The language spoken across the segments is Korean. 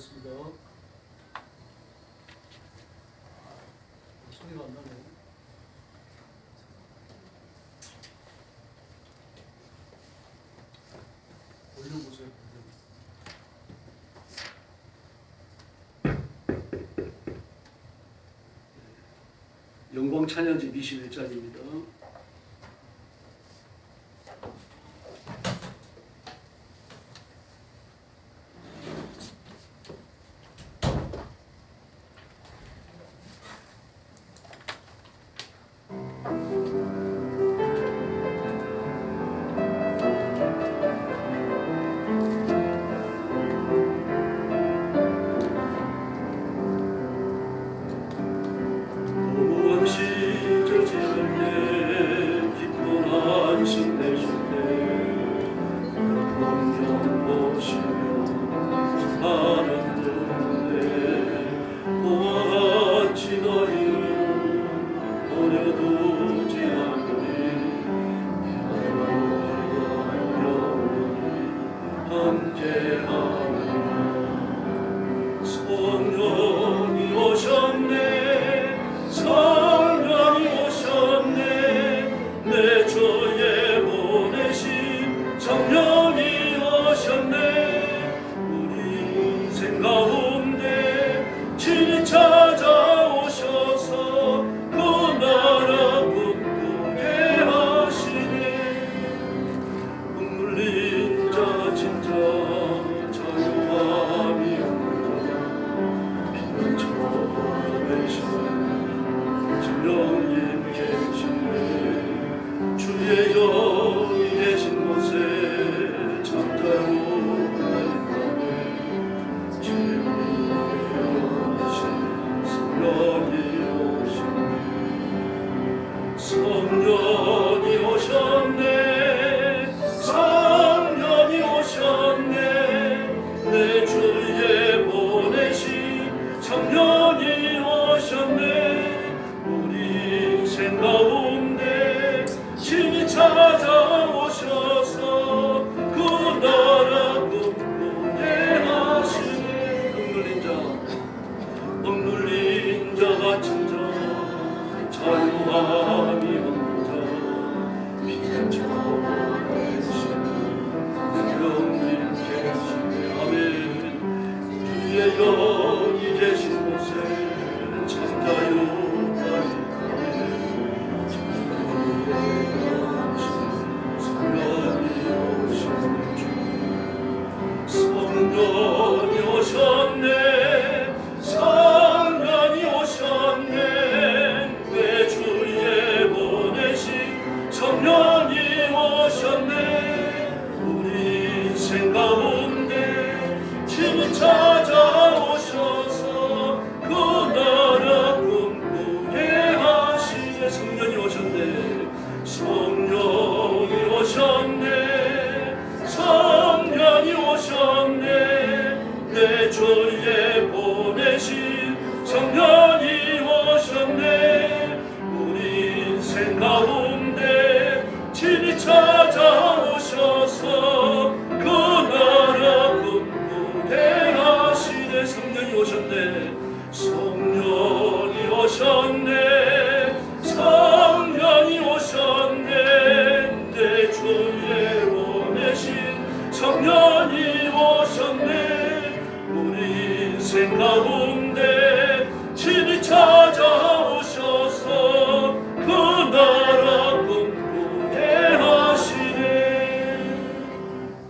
시작하겠습니다. 소리가 안 나네. 올려보세요. 영광 찬양지 21장입니다.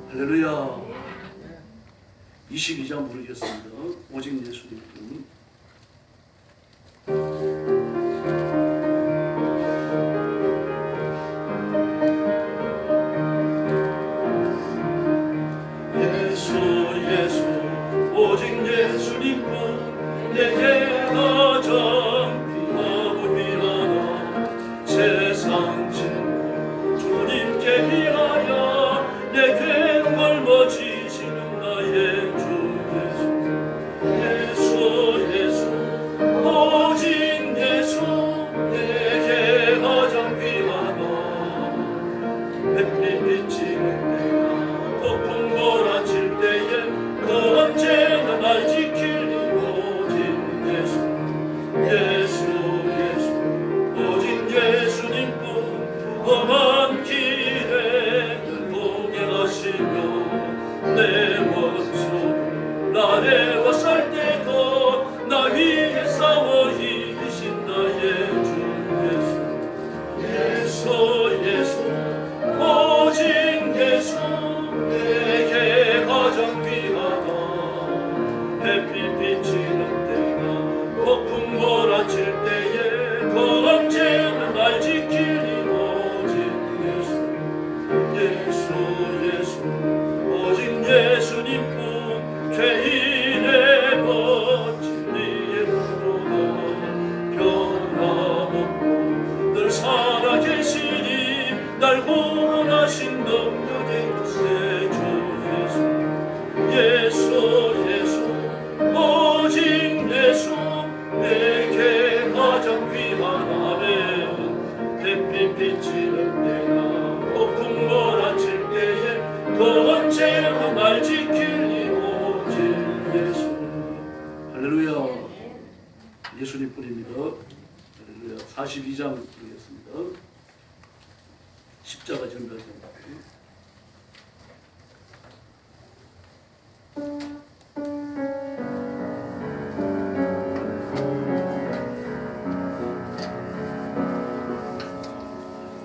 할렐루야. 22장 부르겠습니다. 오직 예수님. 예수 예수 오직 예수님뿐 내게 가장 귀하고 귀하나 세상 진 주님께 비하여 내게 걸머지시는 나의 주 예수 예수 오직 예수 내게 가장 귀하나 햇빛 비치는 때야 폭풍 몰아칠 때에 그 언제나 날 지키시는 십자가 전도자.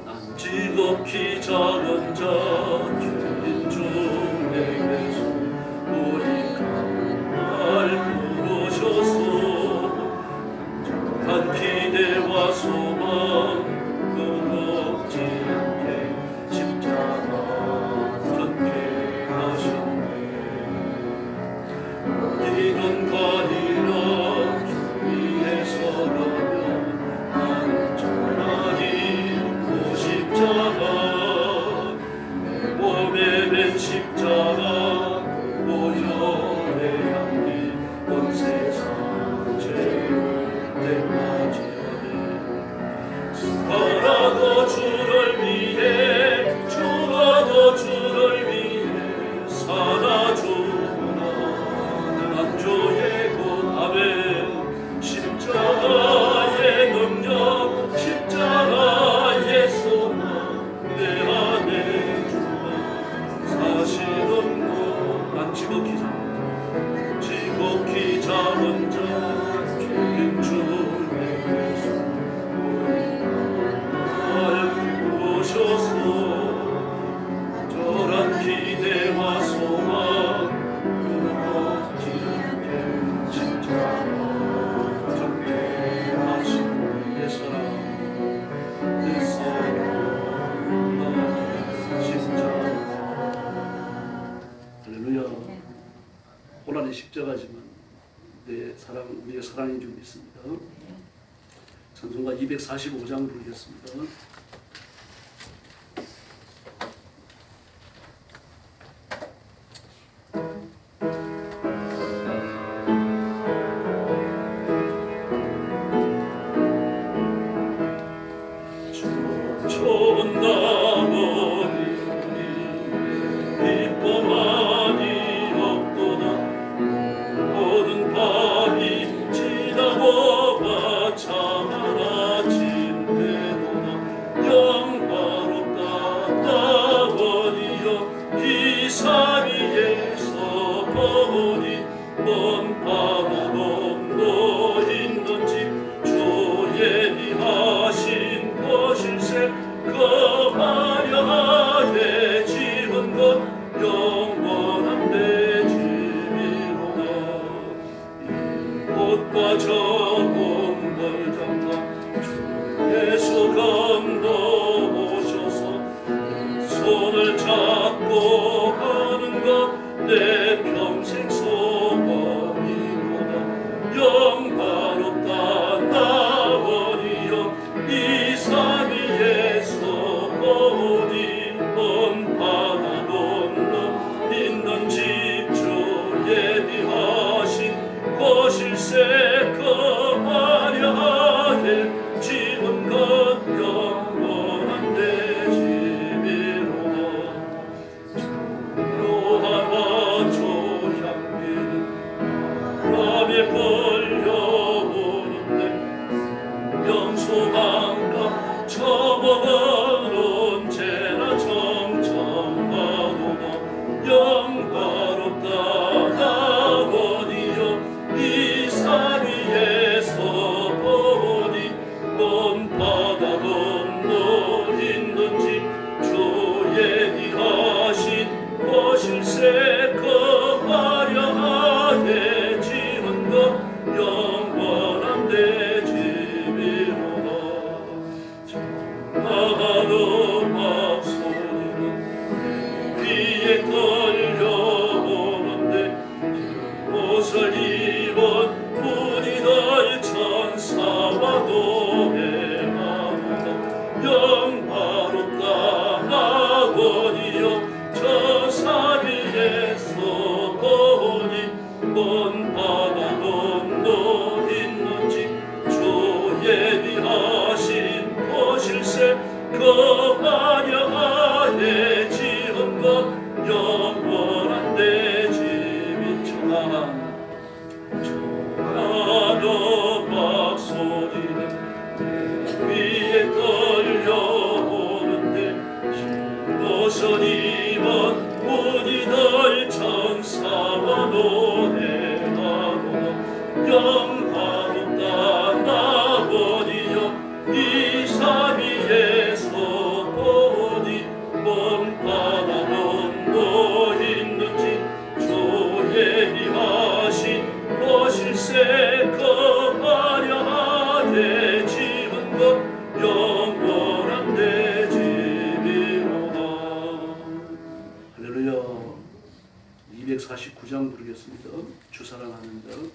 난 지극히 작은 자 주인 중에게서 우리가 날 부르셨소. 간 기대와 소망 끊어지 않게 십자가 걷게 하시네. 어디든 가리라 주 위에 서가면 나는 전하니 그 십자가 내 몸에 맨 십자가 보혈의 향기 온 세상 죄를 대낮이하네. 살아도 주를 위해 죽어도 주를 위해 살아주구나. 난 주의 고담에 십자가의 능력 십자가의 소망 내 안에 주가 사실은 난 지극히 작은 자 주님 주에게서 날 부르셔서 저런 기대와 소망 끊어지 않게 십자가 걷게 하신 내 사랑 나의 십자가. 할렐루야. 고난의 십자가지만 내 사랑, 우리의 사랑인 줄 믿습니다. 찬송가 245장 부르겠습니다. 손을 잡고 가는 것 내 평생 소원이로다. 영광롭다 나원이여 이 산 위에서 어디 먼 바다 건너 있는 집 주 예비하신 거실새 거하려 하게 지은 것 영원한 내 집이로다. 조로하나 조향기는 밤에 걸려오는데 명소방가 처먹은 언제나 정정하도다. 영광롭다 나원이여 이 산 위에서 보니 먼 바다 건너 있는 집 주 예비하신 거실새 거하려 하게 지은 것 영원한 내 집이로다. 전하는 음악소리는 내 귀에 들려오는데 옷을 입은 무리들 천사와도 행하도다. 영화롭다 나원이여 저 산 위에서 보니 먼 바다 건너 있는 집 주 예비하신 거실새 거하려 하게 지은 것 영원한 내 집이 전하는 음악 소리는 내 귀에 들려오는데 249장 부르겠습니다. 주사랑하는데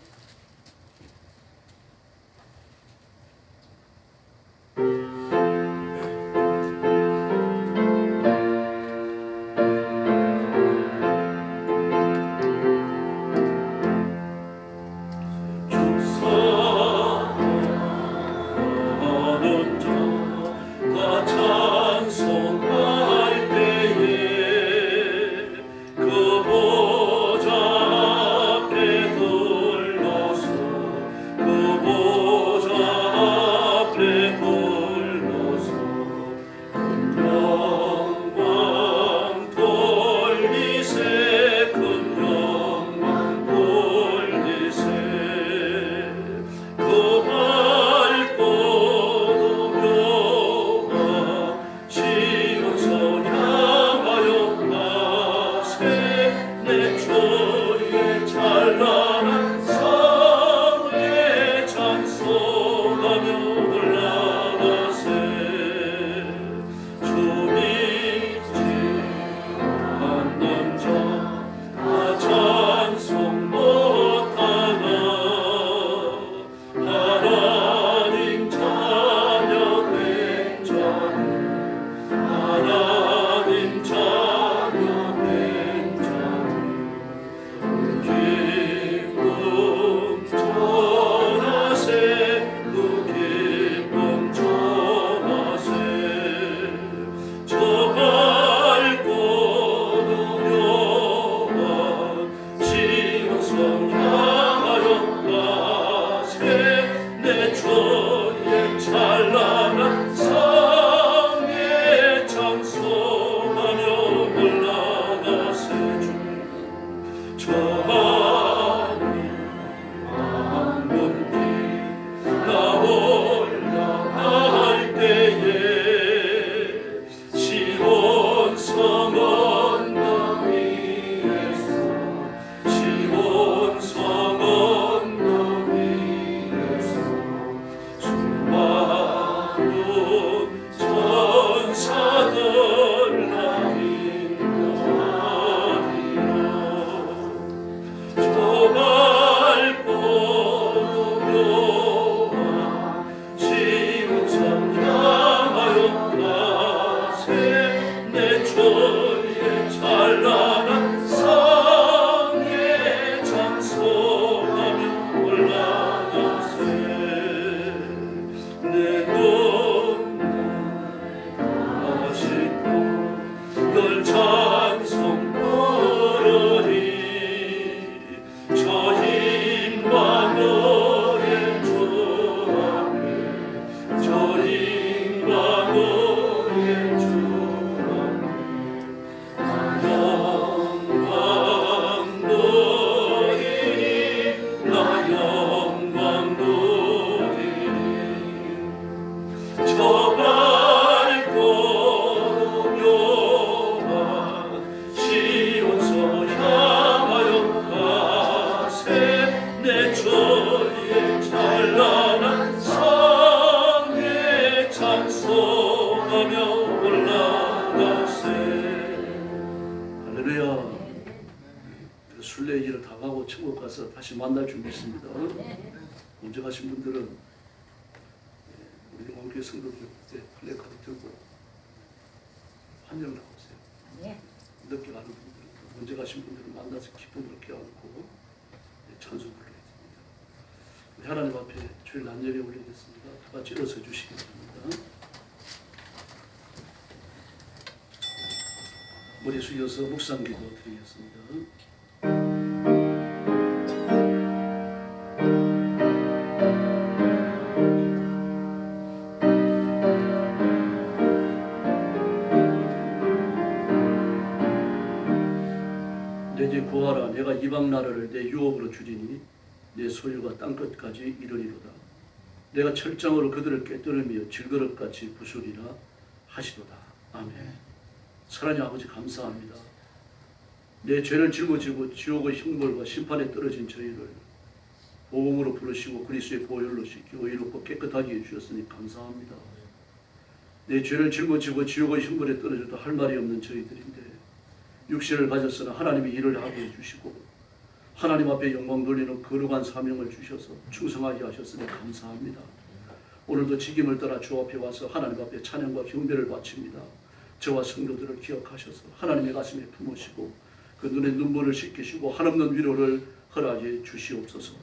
순례의 길을 다 가고 천국 가서 다시 만날 줄 믿습니다. 먼저 가신 분들은 우리 왕교회 성도들 때 플래카드 들고 환영을 하고 오세요. 늦게 가는 분들은 먼저 가신 분들은 만나서 기쁨으로 껴안고 찬송 불러야 됩니다. 하나님 앞에 주일 난절에 올리겠습니다. 다 같이 일어서 주시기 바랍니다. 머리 숙여서 묵상기도 드리겠습니다. 내 집 구하라. 내가 이방 나라를 내 유업으로 주리니 내 소유가 땅끝까지 이르리로다. 내가 철장으로 그들을 꿰뚫으며 질그릇같이 부수리라 하시도다. 아멘. 사랑의 아버지 감사합니다. 내 죄를 짊어지고 지옥의 형벌과 심판에 떨어진 저희를 복음으로 부르시고 그리스도의 보혈로 씻기고 이롭고 깨끗하게 해주셨으니 감사합니다. 내 죄를 짊어지고 지옥의 형벌에 떨어져도 할 말이 없는 저희들인데 육신을 가졌으나 하나님이 일을 하게 해주시고 하나님 앞에 영광 돌리는 거룩한 사명을 주셔서 충성하게 하셨으니 감사합니다. 오늘도 직임을 따라 주 앞에 와서 하나님 앞에 찬양과 경배를 바칩니다. 저와 성도들을 기억하셔서 하나님의 가슴에 품으시고 그 눈에 눈물을 씻기시고 한없는 위로를 허락해 주시옵소서.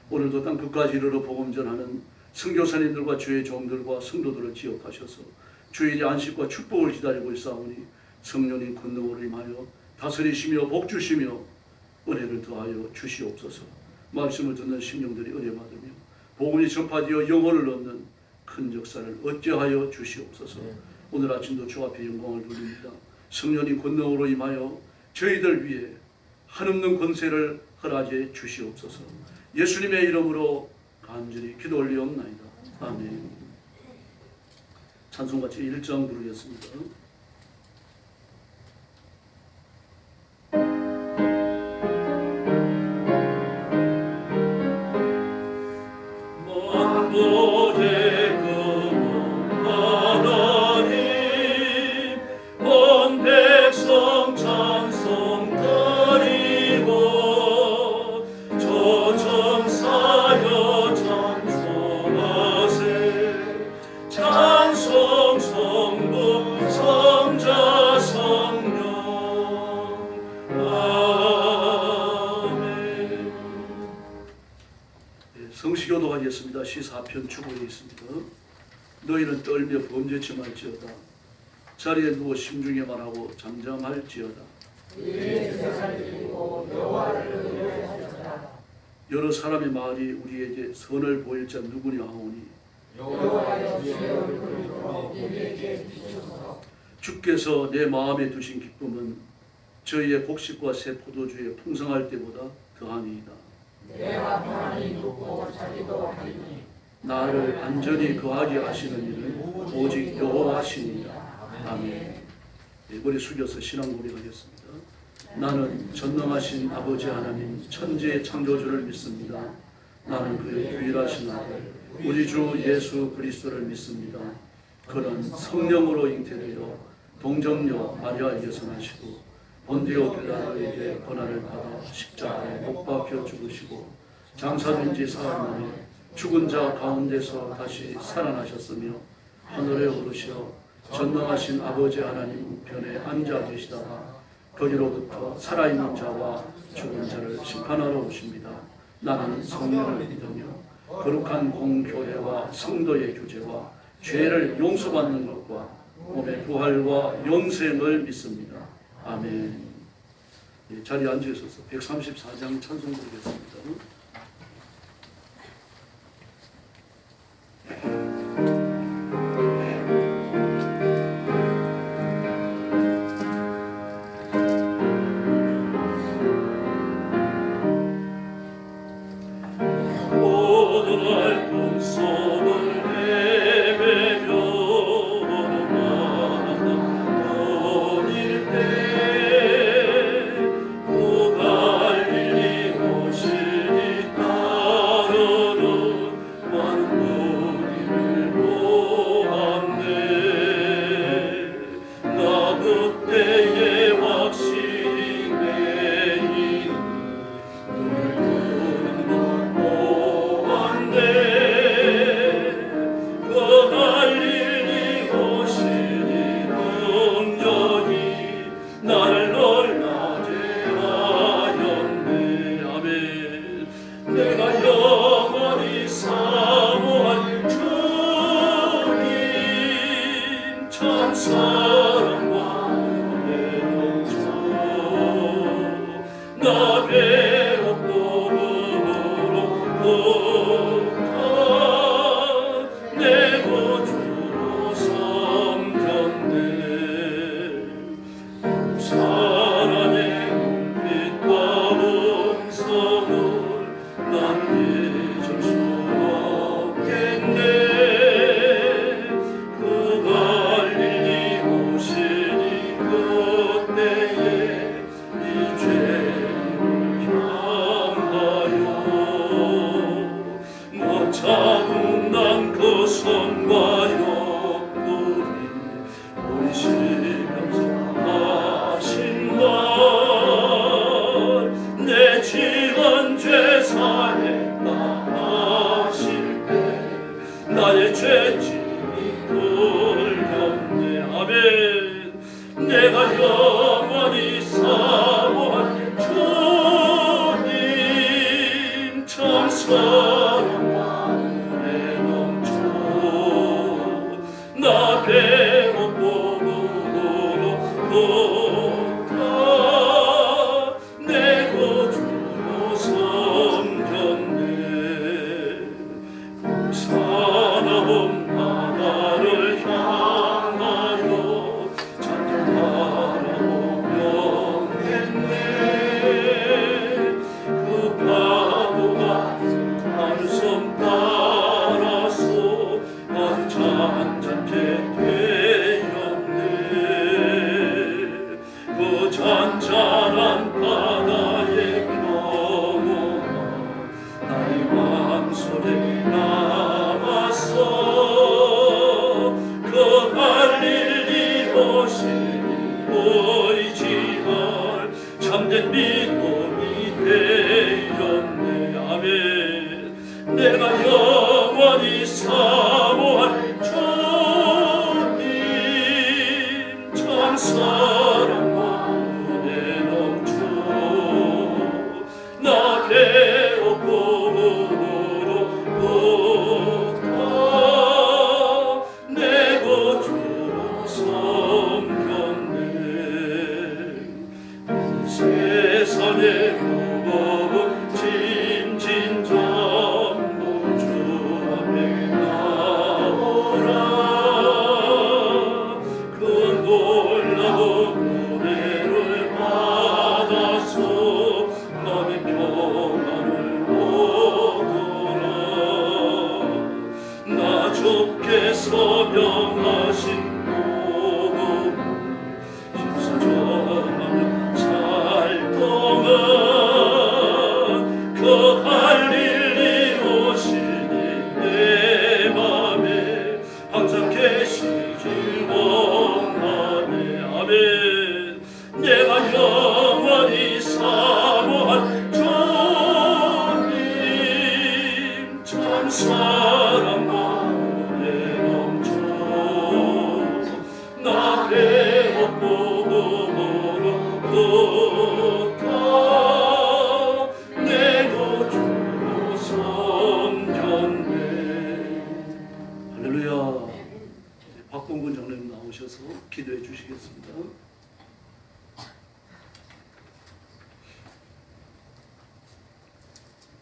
오늘도 땅 끝까지 이르러 복음 전하는 선교사님들과 주의 종들과 성도들을 기억하셔서 주의 안식과 축복을 기다리고 있사오니 성령님 권능으로 임하여 다스리시며 복주시며 은혜를 더하여 주시옵소서. 말씀을 듣는 심령들이 은혜 받으며 복음이 전파되어 영혼을 얻는 큰 역사를 얻게 하여 주시옵소서. 오늘 아침도 주 앞에 영광을 돌립니다. 성령님 권능으로 임하여 저희들 위해 한없는 권세를 허락해 주시옵소서. 예수님의 이름으로 간절히 기도 올리옵나이다. 아멘. 찬송같이 1장 부르겠습니다. 성시교도 하겠습니다. 시4편 주보에 있습니다. 너희는 떨며 범죄치 말지어다. 자리에 누워 심중에 말하고 잠잠할지어다. 여러 사람의 말이 우리에게 선을 보일 자 누구냐 하오니 주께서 내 마음에 두신 기쁨은 저희의 곡식과 새 포도주에 풍성할 때보다 더하니이다. 나를 안전히 거하게 하시는 이는 오직 여호와시니이다. 아멘. 머리 숙여서 신앙 고백하겠습니다. 나는 전능하신 아버지 하나님 천지의 창조주를 믿습니다. 나는 그의 유일하신 아들 우리 주 예수 그리스도를 믿습니다. 그는 성령으로 잉태되어 동정녀 마리아에게서 나시고 본디오 빌라도에게 고난을 받아 십자가에 못 박혀 죽으시고 장사된 지 사흘 만에 죽은 자 가운데서 다시 살아나셨으며 하늘에 오르시어 전능하신 아버지 하나님 우편에 앉아 계시다가 거기로부터 살아있는 자와 죽은 자를 심판하러 오십니다. 나는 성령을 믿으며 거룩한 공교회와 성도의 교제와 죄를 용서받는 것과 몸의 부활과 영생을 믿습니다. 아멘. 자리에 앉으셔서 134장 찬송 부르겠습니다. 그 갈릴리 믿음이 되었네. 아멘. 내가 영원히 사모할 주님 참 사랑과 은혜 넘쳐 나 배웠고 내 구주로 섬겼네. 세상의 무거운 짐진 전부 주 앞에 나오라. 그 놀라운 은혜를 받아서 너의 평안을 얻어라. 나 주께서 명하신 복음 전하는 잘 동안 그 할일 이루시니 내 맘에 항상 계시길 원하네. 아멘. 내가 영원히 사모할 주님 참 사랑과 은혜 넘쳐 나 배웠고 내 구주로 섬겼네. 할렐루야. 박봉근 장로님 나오셔서 기도해 주시겠습니다.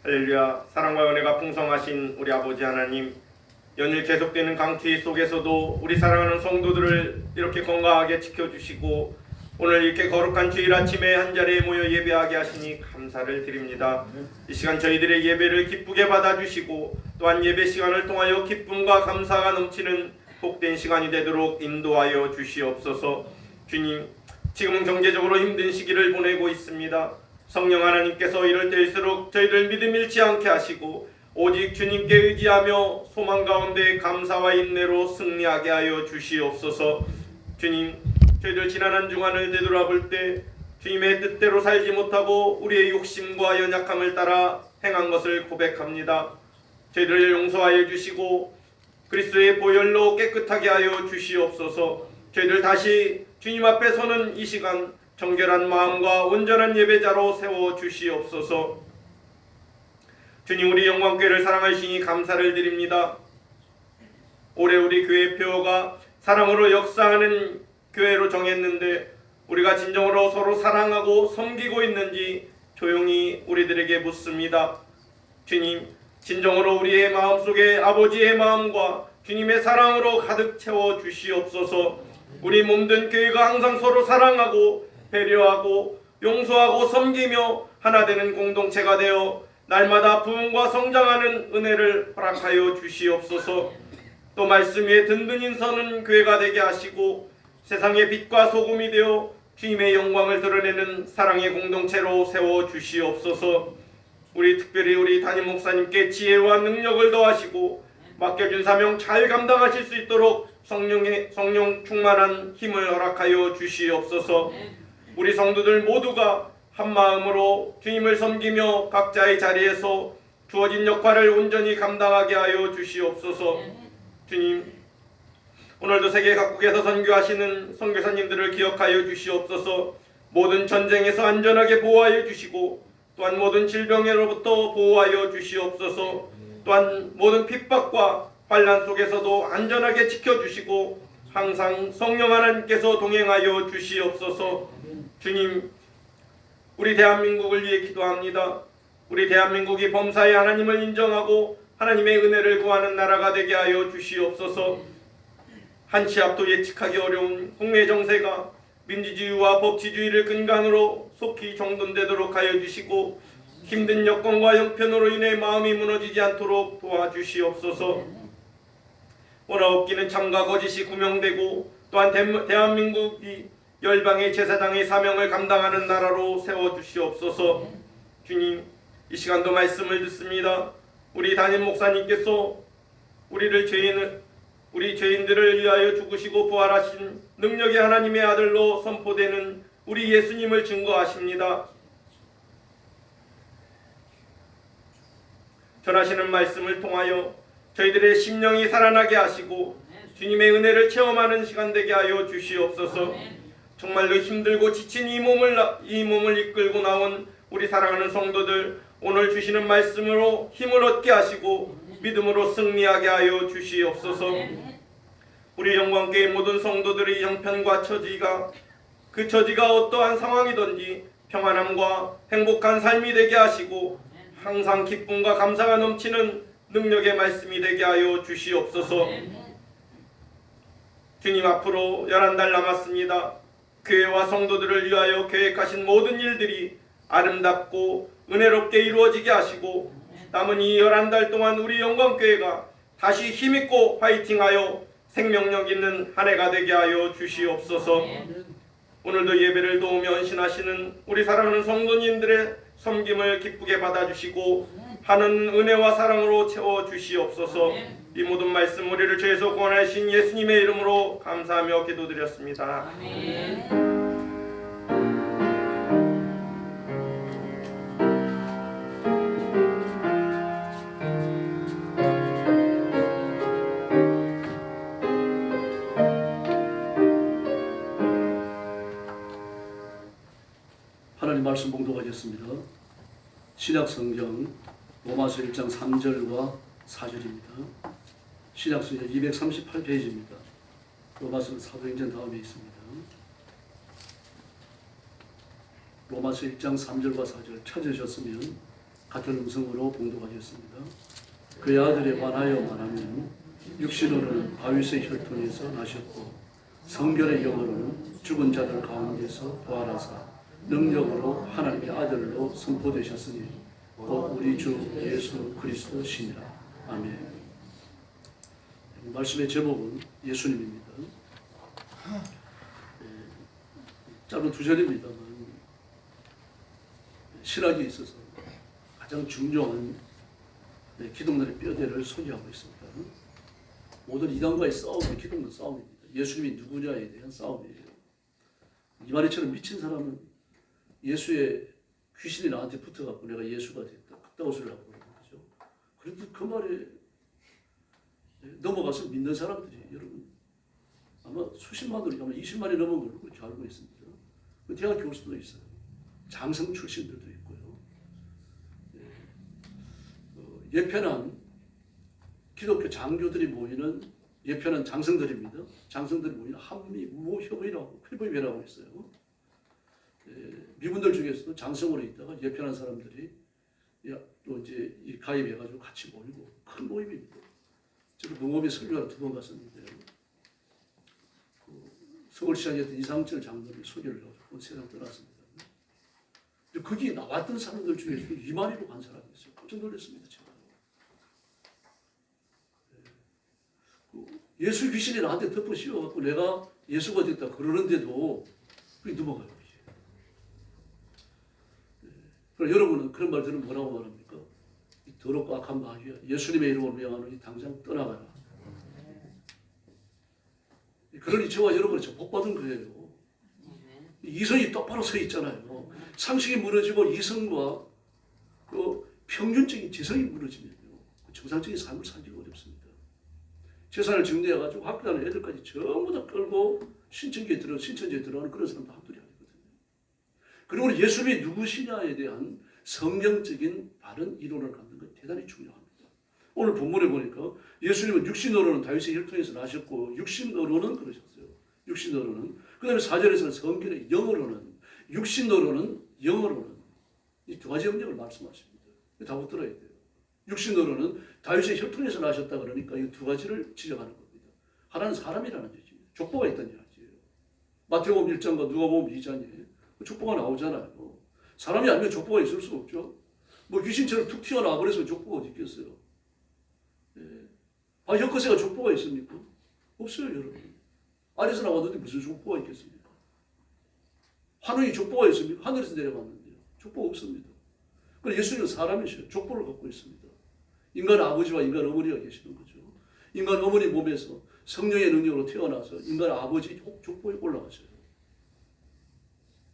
할렐루야. 사랑과 은혜가 풍성하신 우리 아버지 하나님, 연일 계속되는 강추위 속에서도 우리 사랑하는 성도들을 이렇게 건강하게 지켜주시고 오늘 이렇게 거룩한 주일 아침에 한자리에 모여 예배하게 하시니 감사를 드립니다. 이 시간 저희들의 예배를 기쁘게 받아주시고 또한 예배 시간을 통하여 기쁨과 감사가 넘치는 복된 시간이 되도록 인도하여 주시옵소서. 주님, 지금은 경제적으로 힘든 시기를 보내고 있습니다. 성령 하나님께서 이럴 때일수록 저희들 믿음 잃지 않게 하시고 오직 주님께 의지하며 소망 가운데 감사와 인내로 승리하게 하여 주시옵소서. 주님, 저희들 지난 한 주간을 되돌아볼 때 주님의 뜻대로 살지 못하고 우리의 욕심과 연약함을 따라 행한 것을 고백합니다. 저희들을 용서하여 주시고 그리스도의 보혈로 깨끗하게 하여 주시옵소서. 저희들 다시 주님 앞에 서는 이 시간 정결한 마음과 온전한 예배자로 세워 주시옵소서. 주님, 우리 영광교회를 사랑하시니 감사를 드립니다. 올해 우리 교회 표어가 사랑으로 역사하는 교회로 정했는데 우리가 진정으로 서로 사랑하고 섬기고 있는지 조용히 우리들에게 묻습니다. 주님, 진정으로 우리의 마음속에 아버지의 마음과 주님의 사랑으로 가득 채워 주시옵소서. 우리 몸된 교회가 항상 서로 사랑하고 배려하고 용서하고 섬기며 하나 되는 공동체가 되어 날마다 부흥과 성장하는 은혜를 허락하여 주시옵소서. 또 말씀 위에 든든히 서는 교회가 되게 하시고 세상의 빛과 소금이 되어 주님의 영광을 드러내는 사랑의 공동체로 세워 주시옵소서. 우리 특별히 우리 담임 목사님께 지혜와 능력을 더하시고 맡겨준 사명 잘 감당하실 수 있도록 성령 충만한 힘을 허락하여 주시옵소서. 우리 성도들 모두가 한 마음으로 주님을 섬기며 각자의 자리에서 주어진 역할을 온전히 감당하게 하여 주시옵소서. 주님, 오늘도 세계 각국에서 선교하시는 선교사님들을 기억하여 주시옵소서. 모든 전쟁에서 안전하게 보호하여 주시고 또한 모든 질병으로부터 보호하여 주시옵소서. 또한 모든 핍박과 환난 속에서도 안전하게 지켜주시고 항상 성령 하나님께서 동행하여 주시옵소서. 주님, 우리 대한민국을 위해 기도합니다. 우리 대한민국이 범사의 하나님을 인정하고 하나님의 은혜를 구하는 나라가 되게 하여 주시옵소서. 한치 앞도 예측하기 어려운 국내 정세가 민주주의와 법치주의를 근간으로 속히 정돈되도록 하여 주시고 힘든 여건과 형편으로 인해 마음이 무너지지 않도록 도와주시옵소서. 오라옵기는 참과 거짓이 구명되고 또한 대한민국이 열방의 제사장의 사명을 감당하는 나라로 세워주시옵소서. 주님, 이 시간도 말씀을 듣습니다. 우리 담임 목사님께서 우리 죄인들을 위하여 죽으시고 부활하신 능력의 하나님의 아들로 선포되는 우리 예수님을 증거하십니다. 전하시는 말씀을 통하여 저희들의 심령이 살아나게 하시고 주님의 은혜를 체험하는 시간 되게 하여 주시옵소서. 정말로 힘들고 지친 이 몸을 이끌고 나온 우리 사랑하는 성도들, 오늘 주시는 말씀으로 힘을 얻게 하시고 믿음으로 승리하게 하여 주시옵소서. 우리 영광교회 모든 성도들의 형편과 처지가 그 처지가 어떠한 상황이든지 평안함과 행복한 삶이 되게 하시고 항상 기쁨과 감사가 넘치는 능력의 말씀이 되게 하여 주시옵소서. 주님, 앞으로 11달 남았습니다. 교회와 성도들을 위하여 계획하신 모든 일들이 아름답고 은혜롭게 이루어지게 하시고 남은 이 11달 동안 우리 영광교회가 다시 힘있고 화이팅하여 생명력 있는 한 해가 되게 하여 주시옵소서. 오늘도 예배를 도우며 헌신하시는 우리 사랑하는 성도님들의 섬김을 기쁘게 받아주시고 하는 은혜와 사랑으로 채워주시옵소서. 이 모든 말씀 우리를 죄에서 구원하신 예수님의 이름으로 감사하며 기도드렸습니다. 아멘. 하나님 말씀 봉독하겠습니다. 신약성경 로마서 1장 3절과 4절입니다. 신약성경 238페이지입니다. 로마서 사도행전 다음에 있습니다. 로마서 1장 3절과 4절 찾으셨으면 같은 음성으로 봉독하겠습니다. 그의 아들에 관하여 말하면 육신으로는 다윗의 혈통에서 나셨고 성결의 영으로는 죽은 자들 가운데서 부활하사 능력으로 하나님의 아들로 선포되셨으니 곧 우리 주 예수 그리스도시니라. 아멘. 말씀의 제목은 예수님입니다. 짧은 두 절입니다만 신학에 있어서 가장 중요한 기독론의 뼈대를 소개하고 있습니다. 모든 이단과의 싸움은 기독론 싸움입니다. 예수님이 누구냐에 대한 싸움이에요. 이만희처럼 미친 사람은 예수의 귀신이 나한테 붙어갖고 내가 예수가 됐다. 그따구 소리를 하고 그러는 거죠. 그래도 그 말에 넘어가서 믿는 사람들이 여러분 아마 수십만으로 아마 20만이 넘은 걸로 그렇게 알고 있습니다. 그 대학 교수도 있어요. 장성 출신들도 있고요. 예편한 기독교 장교들이 모이는 예편한 장성들입니다. 장성들이 모이는 한미 우호협의라고 필보협의라고 있어요. 미군들 중에서도 장성으로 있다가 예편한 사람들이 또 이제 가입해가지고 같이 모이고 큰 모임입니다. 저도 그 모임에 설교하러 2번 갔었는데요. 서울시장이었던 이상철 장로를 소개를 해가지고 세상 떠났습니다. 거기 나왔던 사람들 중에서 이만희로 간 사람이 있어요. 깜짝 놀랐습니다. 제가. 예수 귀신이 나한테 덮어 씌워갖고 내가 예수가 됐다 그러는데도 그게 넘어가요. 그럼 여러분은 그런 말 들으면 뭐라고 말합니까? 이 더럽고 악한 마귀야. 예수님의 이름으로 명하노니 당장 떠나가라. 그러니 저와 여러분은 저 복받은 거예요. 이성이 똑바로 서 있잖아요. 상식이 무너지고 이성과 그 평균적인 지성이 무너지면요. 정상적인 삶을 살기가 어렵습니다. 재산을 증대해가지고 학교 다니는 애들까지 전부 다 끌고 신천지에 들어가는 그런 사람도 한둘이 아니거든요. 그리고 예수님이 누구시냐에 대한 성경적인 바른 이론을 갖는 건 대단히 중요합니다. 오늘 본문에 보니까 예수님은 육신으로는 다윗의 혈통에서 나셨고 육신으로는 그러셨어요. 육신으로는. 그 다음에 4절에서는 성결의 영으로는 육신으로는 영으로는 이 두 가지 영역을 말씀하십니다. 다 붙들어야 돼요. 육신으로는 다윗의 혈통에서 나셨다 그러니까 이 두 가지를 지적하는 겁니다. 하나는 사람이라는 얘기입니다. 족보가 있다는 얘기예요. 마태복음 1장과 누가복음 2장에 족보가 나오잖아요. 사람이 아니면 족보가 있을 수 없죠. 뭐 귀신처럼 툭 튀어나와 버려서 족보가 어디 있겠어요. 혀컷새가 족보가 있습니까? 없어요, 여러분. 아래서 나왔는데 무슨 족보가 있겠습니까? 하늘이 족보가 있습니까? 하늘에서 내려왔는데요. 족보가 없습니다. 그런데 예수님은 사람이셔요. 족보를 갖고 있습니다. 인간 아버지와 인간 어머니가 계시는 거죠. 인간 어머니 몸에서 성령의 능력으로 태어나서 인간 아버지 족보에 올라가셔요.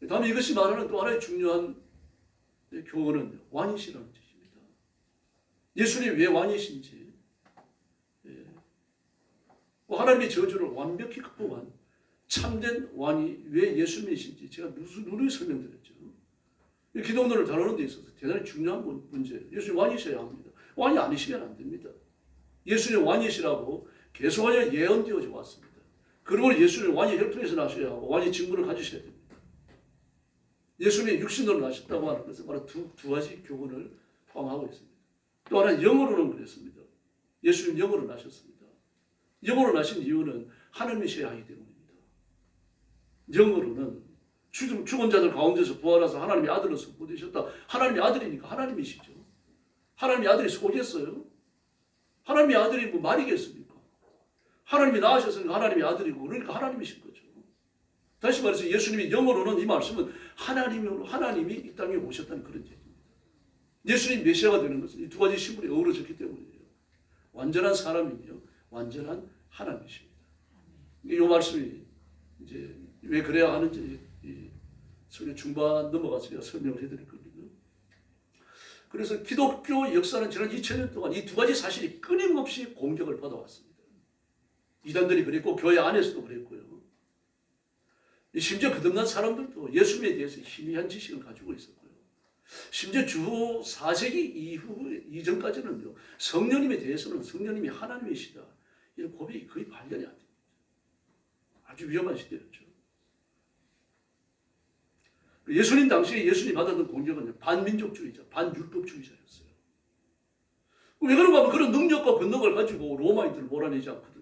다음에 이것이 말하는 또 하나의 중요한 교훈은 왕이시라는 뜻입니다. 예수님이 왜 왕이신지, 하나님의 저주를 완벽히 극복한 참된 왕이 왜 예수님이신지 제가 누누이 설명드렸죠. 기독론을 다루는 데 있어서 대단히 중요한 문제예요. 예수님 왕이셔야 합니다. 왕이 아니시면 안 됩니다. 예수님 왕이시라고 계속하여 예언되어져 왔습니다. 그리고 예수님 왕이 혈통에서 나셔야 하고 왕의 직분을 가지셔야 됩니다. 예수님이 육신으로 나셨다고 하는 것은 바로 두 가지 교훈을 포함하고 있습니다. 또 하나는 영으로는 그랬습니다. 예수님 영으로 나셨습니다. 영으로 나신 이유는 하나님이셔야 하기 때문입니다. 영으로는 죽은 자들 가운데서 부활하사 하나님의 아들로서 보내셨다. 하나님의 아들이니까 하나님이시죠. 하나님의 아들이 속겠어요? 하나님의 아들이 뭐 말이겠습니까? 하나님이 낳으셨으니까 하나님의 아들이고 그러니까 하나님이신 거죠. 다시 말해서 예수님이 영어로는 이 말씀은 하나님이 이 땅에 오셨다는 그런 얘기입니다. 예수님 메시아가 되는 것은 이 두 가지 신분이 어우러졌기 때문이에요. 완전한 사람이며 완전한 하나님이십니다. 이 말씀이 이제 왜 그래야 하는지 설교 중반 넘어가서 제가 설명을 해드릴 겁니다. 그래서 기독교 역사는 지난 2000년 동안 이 두 가지 사실이 끊임없이 공격을 받아왔습니다. 이단들이 그랬고 교회 안에서도 그랬고요. 심지어 거듭난 사람들도 예수님에 대해서 희미한 지식을 가지고 있었고요. 심지어 주 4세기 이전까지는요. 성령님에 대해서는 성령님이 하나님이시다. 이런 고백이 거의 발견이 안 됩니다. 아주 위험한 시대였죠. 예수님 당시에 예수님이 받았던 공격은 반민족주의자, 반율법주의자였어요. 왜 그런가 하면 그런 능력과 권능을 가지고 로마인들을 몰아내지 않거든요.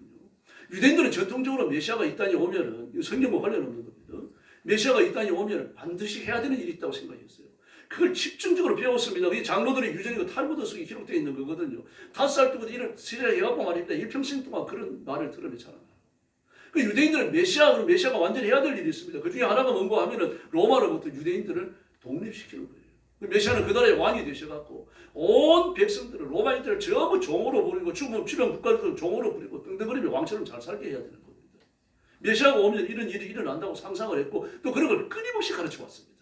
유대인들은 전통적으로 메시아가 이 땅에 오면은 성경과 관련 없는 겁니다. 메시아가 이 땅에 오면은 반드시 해야 되는 일이 있다고 생각했어요. 그걸 집중적으로 배웠습니다. 이 장로들의 유전이고 탈무드 속에 기록되어 있는 거거든요. 5살 때부터 이런 시작해갖고 말입니다. 일평생 동안 그런 말을 들으며 자라나요. 그 유대인들은 메시아가 완전히 해야 될 일이 있습니다. 그 중에 하나가 뭔가 하면은 로마로부터 유대인들을 독립시키는 거예요. 그 메시아는 그 나라의 왕이 되셔갖고 온 백성들을 로마인들을 전부 종으로 부리고 주변 국가들도 종으로 부리고 등등거리며 왕처럼 잘 살게 해야 되는 겁니다. 메시아가 오면 이런 일이 일어난다고 상상을 했고 또 그런 걸 끊임없이 가르쳐 왔습니다.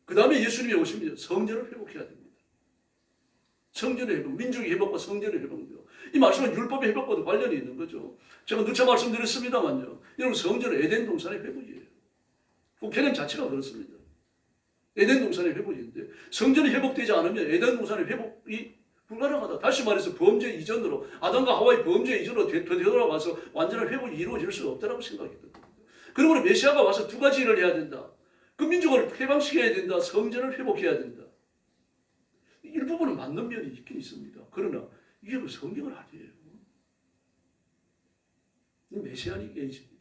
그 다음에 예수님이 오시면 성전을 회복해야 됩니다. 성전의 회복, 민족의 회복과 성전의 회복이요. 이 말씀은 율법의 회복과도 관련이 있는 거죠. 제가 누차 말씀드렸습니다만요. 여러분 성전은 에덴 동산의 회복이에요. 그 개념 자체가 그렇습니다. 에덴 동산의 회복인데 성전이 회복되지 않으면 에덴 동산의 회복이 불가능하다. 다시 말해서 범죄 이전으로 아담과 하와의 범죄 이전으로 되돌아가서 완전한 회복이 이루어질 수가 없다고 생각했거든요. 그러므로 메시아가 와서 두 가지 일을 해야 된다. 그 민족을 해방시켜야 된다. 성전을 회복해야 된다. 일부분은 맞는 면이 있긴 있습니다. 그러나 이게 그 성경은 아니에요. 메시아닉 에이지입니다.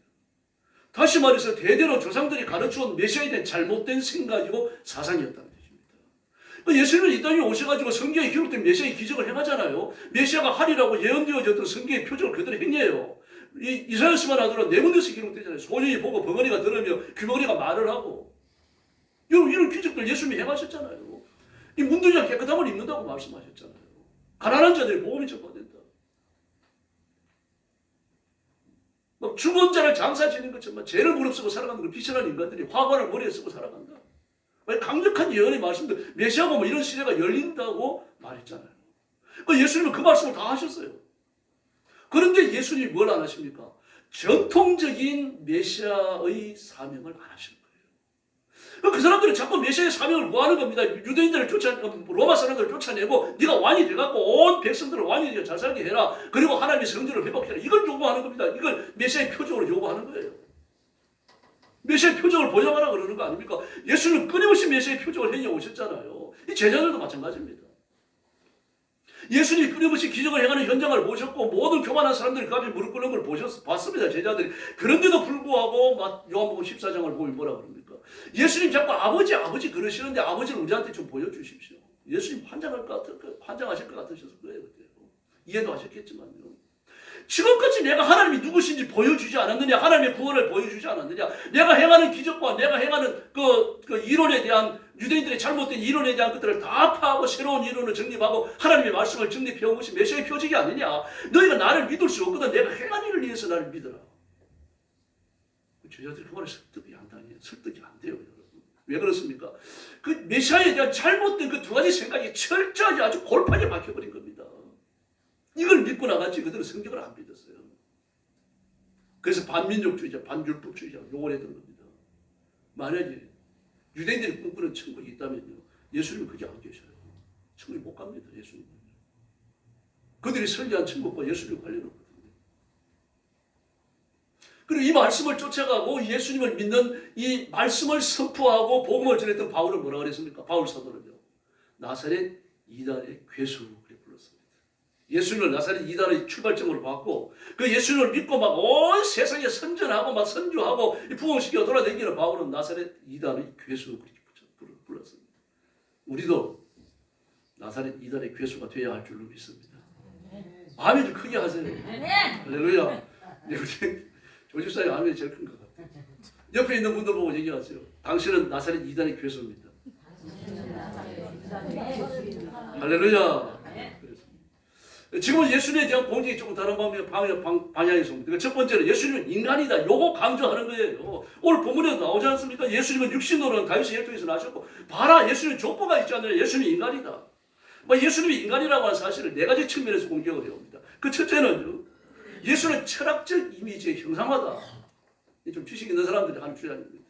다시 말해서 대대로 조상들이 가르쳐온 메시아에 대한 잘못된 생각이고 사상이었다는 뜻입니다. 예수님은 이 땅에 오셔가지고 성경에 기록된 메시아의 기적을 행하잖아요. 메시아가 하리라고 예언되어졌던 성경의 표적을 그대로 행해요. 이사야서만 하더라도 네 군데서 기록되잖아요. 소년이 보고 벙어리가 들으며 귀머거리가 말을 하고. 여러분 이런 기적들 예수님이 행하셨잖아요. 이 문둥이가 깨끗함을 입는다고 말씀하셨잖아요. 가난한 자들이 복음이 전파된다. 막 죽은 자를 장사 지는 것처럼 죄를 무릅쓰고 살아가는 그 비천한 인간들이 화관을 머리에 쓰고 살아간다. 강력한 예언의 말씀들, 메시아가 뭐 이런 시대가 열린다고 말했잖아요. 예수님은 그 말씀을 다 하셨어요. 그런데 예수님이 뭘 안 하십니까? 전통적인 메시아의 사명을 안 하시는 거예요. 그 사람들은 자꾸 메시아의 사명을 구하는 겁니다. 유대인들을 로마 사람들을 쫓아내고 네가 왕이 돼갖고 온 백성들을 왕이 되어 잘 살게 해라. 그리고 하나님의 성전을 회복해라. 이걸 요구하는 겁니다. 이걸 메시아의 표적으로 요구하는 거예요. 메시아의 표적을 보여가라 그러는 거 아닙니까? 예수는 끊임없이 메시아의 표적을 행해 오셨잖아요. 이 제자들도 마찬가지입니다. 예수님이 끊임없이 기적을 행하는 현장을 보셨고 모든 교만한 사람들이 그 앞에 무릎 꿇는 걸 봤습니다. 제자들이. 그런데도 불구하고 요한복음 14장을 보면 뭐라 그럽니까? 예수님 자꾸 아버지 그러시는데 아버지를 우리한테 좀 보여주십시오. 예수님 환장하실 것 같으셔서 그래요. 그때요. 이해도 하셨겠지만요. 지금까지 내가 하나님이 누구신지 보여주지 않았느냐? 하나님의 구원을 보여주지 않았느냐? 내가 행하는 기적과 내가 행하는 그 이론에 대한 유대인들의 잘못된 이론에 대한 것들을 다 파하고 새로운 이론을 정립하고 하나님의 말씀을 정립해온 것이 메시아의 표적이 아니냐? 너희가 나를 믿을 수 없거든. 내가 행한 일을 위해서 나를 믿어라. 제자들이 그 말에 설득이 안 돼요, 여러분. 왜 그렇습니까? 그 메시아에 대한 잘못된 그 두 가지 생각이 철저하게 아주 골판에 박혀버린 겁니다. 이걸 믿고 나갔지 그들은 성경을 안 믿었어요. 그래서 반민족주의자, 반율법주의자 욕을 했던 겁니다. 만약에 유대인들이 꿈꾸는 천국이 있다면요, 예수님은 거기 안 계셔요. 천국에 못 갑니다. 예수님은. 그들이 설계한 천국과 예수님 관련 없거든요. 그리고 이 말씀을 쫓아가고 예수님을 믿는 이 말씀을 선포하고 복음을 전했던 바울은 뭐라 그랬습니까? 바울 사도는요, 나사렛 이단의 괴수 그렇게 불렀습니다. 예수님을 나사렛 이단의 출발점으로 봤고 그 예수님을 믿고 막 온 세상에 선전하고 막 선주하고 부흥시켜 돌아다니는 바울은 나사렛 이단의 괴수 그렇게 불렀습니다. 우리도 나사렛 이단의 괴수가 되어야 할 줄로 믿습니다. 아멘 좀 크게 하세요. 할렐루야. 조집사님 아멘이 제일 큰 것 같아요. 옆에 있는 분들 보고 얘기하세요. 당신은 나사렛 이단의 괴수입니다. 할렐루야. 지금은 예수님에 대한 공격이 조금 다른 방향에서 옵니다. 첫 번째는 예수님은 인간이다. 요거 강조하는 거예요. 오늘 본문에도 나오지 않습니까? 예수님은 육신으로는 다윗의 혈통에서 나셨고 봐라 예수님 족보가 있지 않느냐. 예수님이 인간이다. 예수님이 인간이라고 하는 사실을 네 가지 측면에서 공격을 해옵니다. 그 첫째는 예수는 철학적 이미지의 형상화다. 좀 지식 있는 사람들이 하는 주장입니다.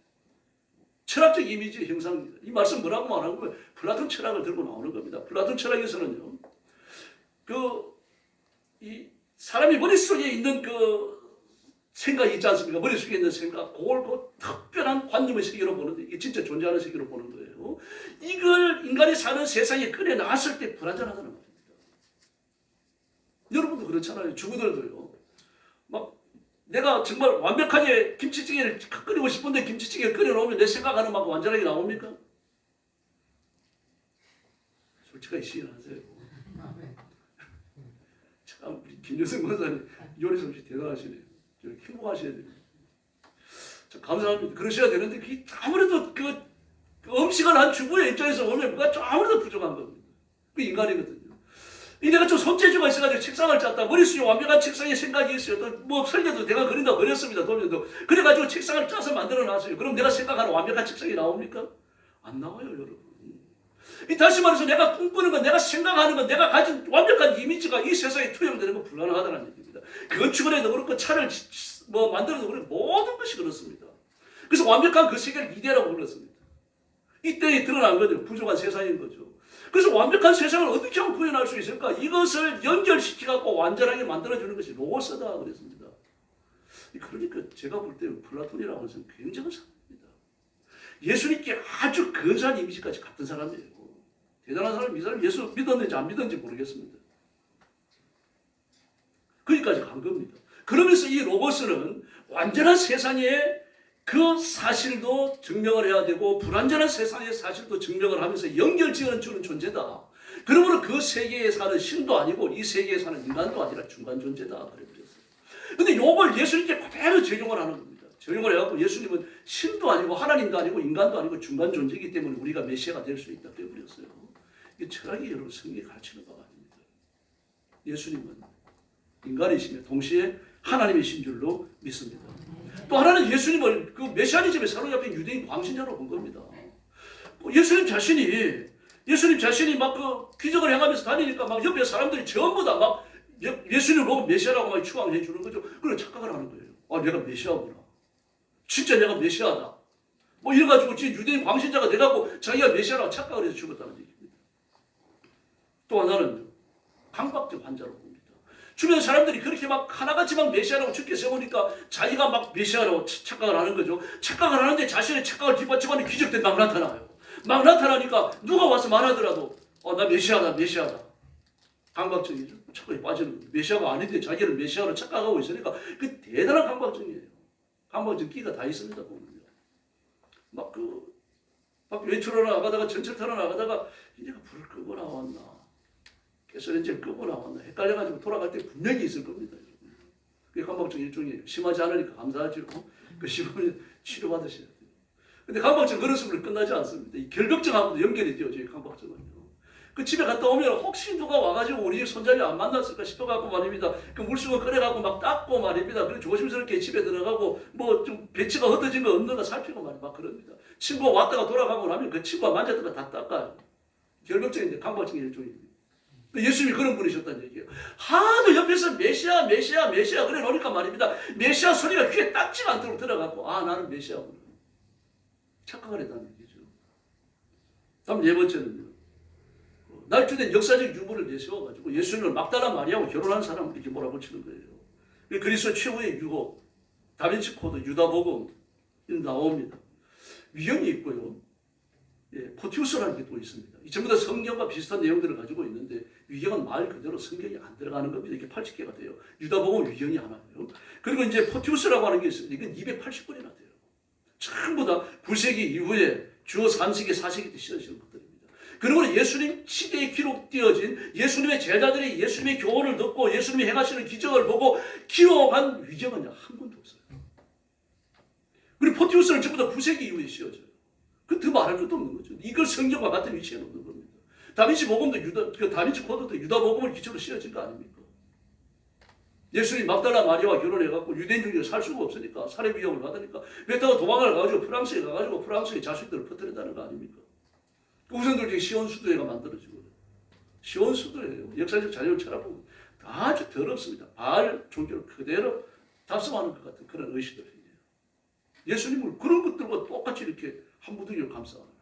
철학적 이미지의 형상입니다. 이 말씀 뭐라고 말하는 거예요? 플라톤 철학을 들고 나오는 겁니다. 플라톤 철학에서는요, 이 사람이 머릿속에 있는 그 생각이 있지 않습니까? 머릿속에 있는 생각, 그걸 그 특별한 관념의 세계로 보는데, 이게 진짜 존재하는 세계로 보는 거예요. 이걸 인간이 사는 세상에 꺼내 놨을 때 불안전하다는 겁니다. 여러분도 그렇잖아요. 주부들도요. 막 내가 정말 완벽하게 김치찌개를 끓이고 싶은데 김치찌개를 끓여놓으면 내 생각하는 만큼 완전하게 나옵니까? 솔직하게 시인하세요. 참 우리 김여성 권사님 요리 솜씨 대단하시네요. 행복하셔야 됩니다. 참 감사합니다. 그러셔야 되는데 그게 아무래도 그 음식을 한 주부의 입장에서 보면 뭐가 좀 아무래도 부족한 겁니다. 그 인간이거든요. 내가 좀 손재주가 있어가지고 책상을 짰다. 머릿속에 완벽한 책상에 생각이 있어요. 또 뭐 설계도 내가 그린다고 그렸습니다. 도면도. 그래가지고 책상을 짜서 만들어놨어요. 그럼 내가 생각하는 완벽한 책상이 나옵니까? 안 나와요, 여러분. 다시 말해서 내가 꿈꾸는 건, 내가 생각하는 건, 내가 가진 완벽한 이미지가 이 세상에 투영되는 건 불가능하다는 얘기입니다. 건축을 해도 그렇고 차를 만들어도 그렇고 모든 것이 그렇습니다. 그래서 완벽한 그 세계를 이데라고 불렀습니다. 이때에 드러난 거죠. 부족한 세상인 거죠. 그래서 완벽한 세상을 어떻게 하면 구현할 수 있을까? 이것을 연결시켜갖고 완전하게 만들어주는 것이 로고스다 그랬습니다. 그러니까 제가 볼 때 플라톤이라고 하는 사람은 굉장한 사람입니다. 예수님께 아주 근사한 이미지까지 같은 사람이에요. 대단한 사람이 이 사람이 예수 믿었는지 안 믿었는지 모르겠습니다. 거기까지 간 겁니다. 그러면서 이 로고스는 완전한 세상에 그 사실도 증명을 해야 되고 불완전한 세상의 사실도 증명을 하면서 연결지어는 주는 존재다. 그러므로 그 세계에 사는 신도 아니고 이 세계에 사는 인간도 아니라 중간 존재다. 그랬어요. 근데 이걸 예수님께 그대로 적용을 하는 겁니다. 적용을 해갖고 예수님은 신도 아니고 하나님도 아니고 인간도 아니고 중간 존재이기 때문에 우리가 메시아가 될 수 있다. 그래버렸어요. 이게 철학이 여러분 성경이 가르치는 바가 아닙니다. 예수님은 인간이시며 동시에 하나님이신 줄로 믿습니다. 또 하나는 예수님을 그 메시아니즘에 사로잡힌 유대인 광신자로 본 겁니다. 예수님 자신이 막 그 기적을 행하면서 다니니까 막 옆에 사람들이 전부 다 막 예수님을 보고 메시아라고 막 추앙해 주는 거죠. 그걸 착각을 하는 거예요. 아, 내가 메시아구나. 진짜 내가 메시아다. 이래가지고 지금 유대인 광신자가 돼갖고 자기가 메시아라고 착각을 해서 죽었다는 얘기입니다. 또 하나는 강박증 환자로 봅니다. 주변 사람들이 그렇게 막 하나같이 막 메시아라고 죽게 세우니까 자기가 막 메시아라고 착각을 하는 거죠. 착각을 하는데 자신의 착각을 뒷받침하는 기적들이 막 나타나요. 막 나타나니까 누가 와서 말하더라도 나 메시아다. 강박증이죠. 착각에 빠지는 거죠. 메시아가 아닌데 자기를 메시아로 착각하고 있으니까 그 대단한 강박증이에요. 강박증 끼가 다 있습니다. 보면요. 막 외출하러 나가다가 전철 타러 나가다가 이제가 불을 끄고 나왔나. 가스레인지를 끄고 나왔나 헷갈려가지고 돌아갈 때 분명히 있을 겁니다. 그게 강박증 일종이에요. 심하지 않으니까 감사하죠. 그 심하면 치료받으셔야 돼요. 근데 강박증 그런 식으로 끝나지 않습니다. 이 결벽증하고도 연결이 되어져 이 강박증은요. 그 집에 갔다 오면 혹시 누가 와가지고 우리 집 손자를 안 만났을까 싶어갖고 말입니다. 그 물수건 꺼내갖고 막 닦고 말입니다. 그리고 조심스럽게 집에 들어가고 뭐 좀 배치가 흩어진 거 없는가 살피고 막 그럽니다. 친구가 왔다가 돌아가고 나면 그 친구가 만졌던 거 다 닦아요. 결벽적인 강박적인 일종입니다. 예수님이 그런 분이셨다는 얘기예요. 하도 옆에서 메시아 그래 놓으니까 말입니다. 메시아 소리가 귀에 딱지가 않도록 들어가고 아 나는 메시아구나. 착각을 했다는 얘기죠. 다음 네 번째는요. 날조된 역사적 유물을 내세워가지고 예수님을 막달라 마리아하고 결혼한 사람을 이렇게 몰아붙이는 거예요. 그리스도 최후의 유혹, 다빈치 코드, 유다복음 나옵니다. 위헌이 있고요. 예, 포티우스라는 게 또 있습니다. 전부 다 성경과 비슷한 내용들을 가지고 있는데 위헌은 말 그대로 성경이 안 들어가는 겁니다. 이렇게 80개가 돼요. 유다복음 위헌이 하나예요. 그리고 이제 포티우스라고 하는 게 있습니다. 이건 280권이나 돼요. 전부 다 9세기 이후에 주어 3세기, 4세기 때 쓰여진 것들입니다. 그리고 예수님 시대에 기록되어진 예수님의 제자들이 예수님의 교훈을 듣고 예수님이 행하시는 기적을 보고 기록한 위경은 한 권도 없어요. 그리고 포티우스는 전부 다 9세기 이후에 쓰여져요. 그 더 말할 것도 없는 거죠. 이걸 성경과 같은 위치에 놓는 겁니다. 다빈치 복음도 다빈치 코드도 유다 복음을 기초로 쓰여진 거 아닙니까? 예수님 막달라 마리아와 결혼해갖고 유대인 중에 살 수가 없으니까 살해 위협을 받으니까 베타가 도망을 가가지고 프랑스에 가가지고 프랑스의 자식들을 퍼뜨린다는 거 아닙니까? 우선들 중에 시온 수도회가 만들어지고 시온 수도회예요. 역사적 자료를 찾아보면 아주 더럽습니다. 바알 종교를 그대로 답습하는 것 같은 그런 의식들이에요. 예수님을 그런 것들과 똑같이 이렇게 한 무더기를 감싸는 거예요.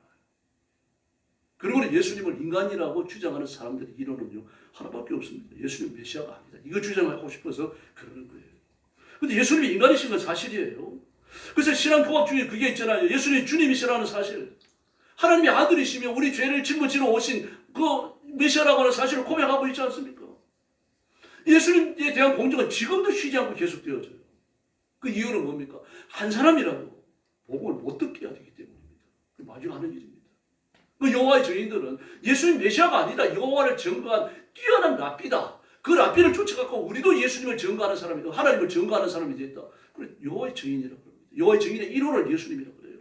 그리고 예수님을 인간이라고 주장하는 사람들의 이론은요 하나밖에 없습니다. 예수님 메시아가 아니다. 이거 주장하고 싶어서 그러는 거예요. 근데 예수님이 인간이신 건 사실이에요. 그래서 신앙교학 중에 그게 있잖아요. 예수님이 주님이시라는 사실. 하나님의 아들이시며 우리 죄를 짊어지러 오신 그 메시아라고 하는 사실을 고백하고 있지 않습니까? 예수님에 대한 공정은 지금도 쉬지 않고 계속되어져요. 그 이유는 뭡니까? 한 사람이라도 복음을 못 듣게 해야 되기 때문입니다. 그 마지막 하는 일입니다. 그 여호와의 증인들은 예수님 메시아가 아니다. 여호와를 증거한 뛰어난 랍비다. 그 랍비를 쫓아갖고 우리도 예수님을 증거하는 사람이다. 하나님을 증거하는 사람이 됐다. 그래 여호와의 증인이라고 합니다. 여호와의 증인의 1호를 예수님이라고 그래요.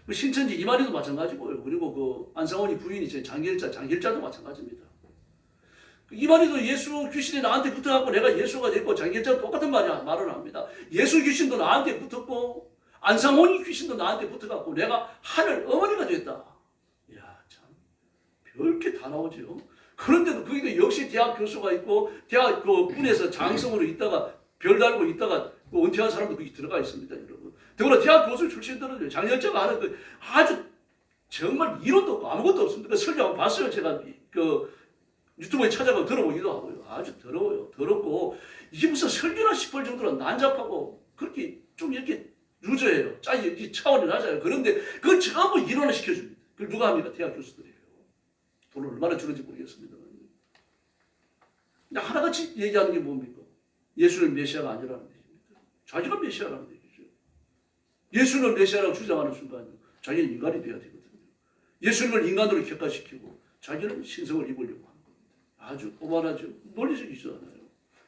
그 신천지 이만희도 마찬가지고요. 그리고 그 안상원이 부인이 장길자도 마찬가지입니다. 이만희도 예수 귀신이 나한테 붙어갖고 내가 예수가 됐고 장길자도 똑같은 말을 합니다. 예수 귀신도 나한테 붙었고 안상원이 귀신도 나한테 붙어갖고 내가 하늘 어머니가 됐다. 이야 참 별게 다 나오죠. 그런데도 거기도 역시 대학 교수가 있고 대학 그 군에서 장성으로 있다가 별 달고 있다가 그 은퇴한 사람도 거기 들어가 있습니다, 여러분. 더구나 대학 교수 출신들은 장열자가 하는 그 아주 정말 이론도 없고 아무것도 없습니다. 그 설교 한번 봤어요. 제가 그 유튜브에 찾아가 들어보기도 하고요. 아주 더러워요. 더럽고 이게 무슨 설교나 싶을 정도로 난잡하고 그렇게 좀 이렇게 루저예요. 이 차원이 낮아요. 그런데 그걸 전부 이론을 시켜줍니다. 그걸 누가 합니까? 대학 교수들이에요. 돈을 얼마나 주는지 모르겠습니다. 근데 하나같이 얘기하는 게 뭡니까? 예수는 메시아가 아니라는 얘기입니다. 자기가 메시아라는 얘기죠. 예수는 메시아라고 주장하는 순간 자기는 인간이 돼야 되거든요. 예수님을 인간으로 격화시키고 자기는 신성을 입으려고 하는 겁니다. 아주 오만하죠. 논리적이지 않아요.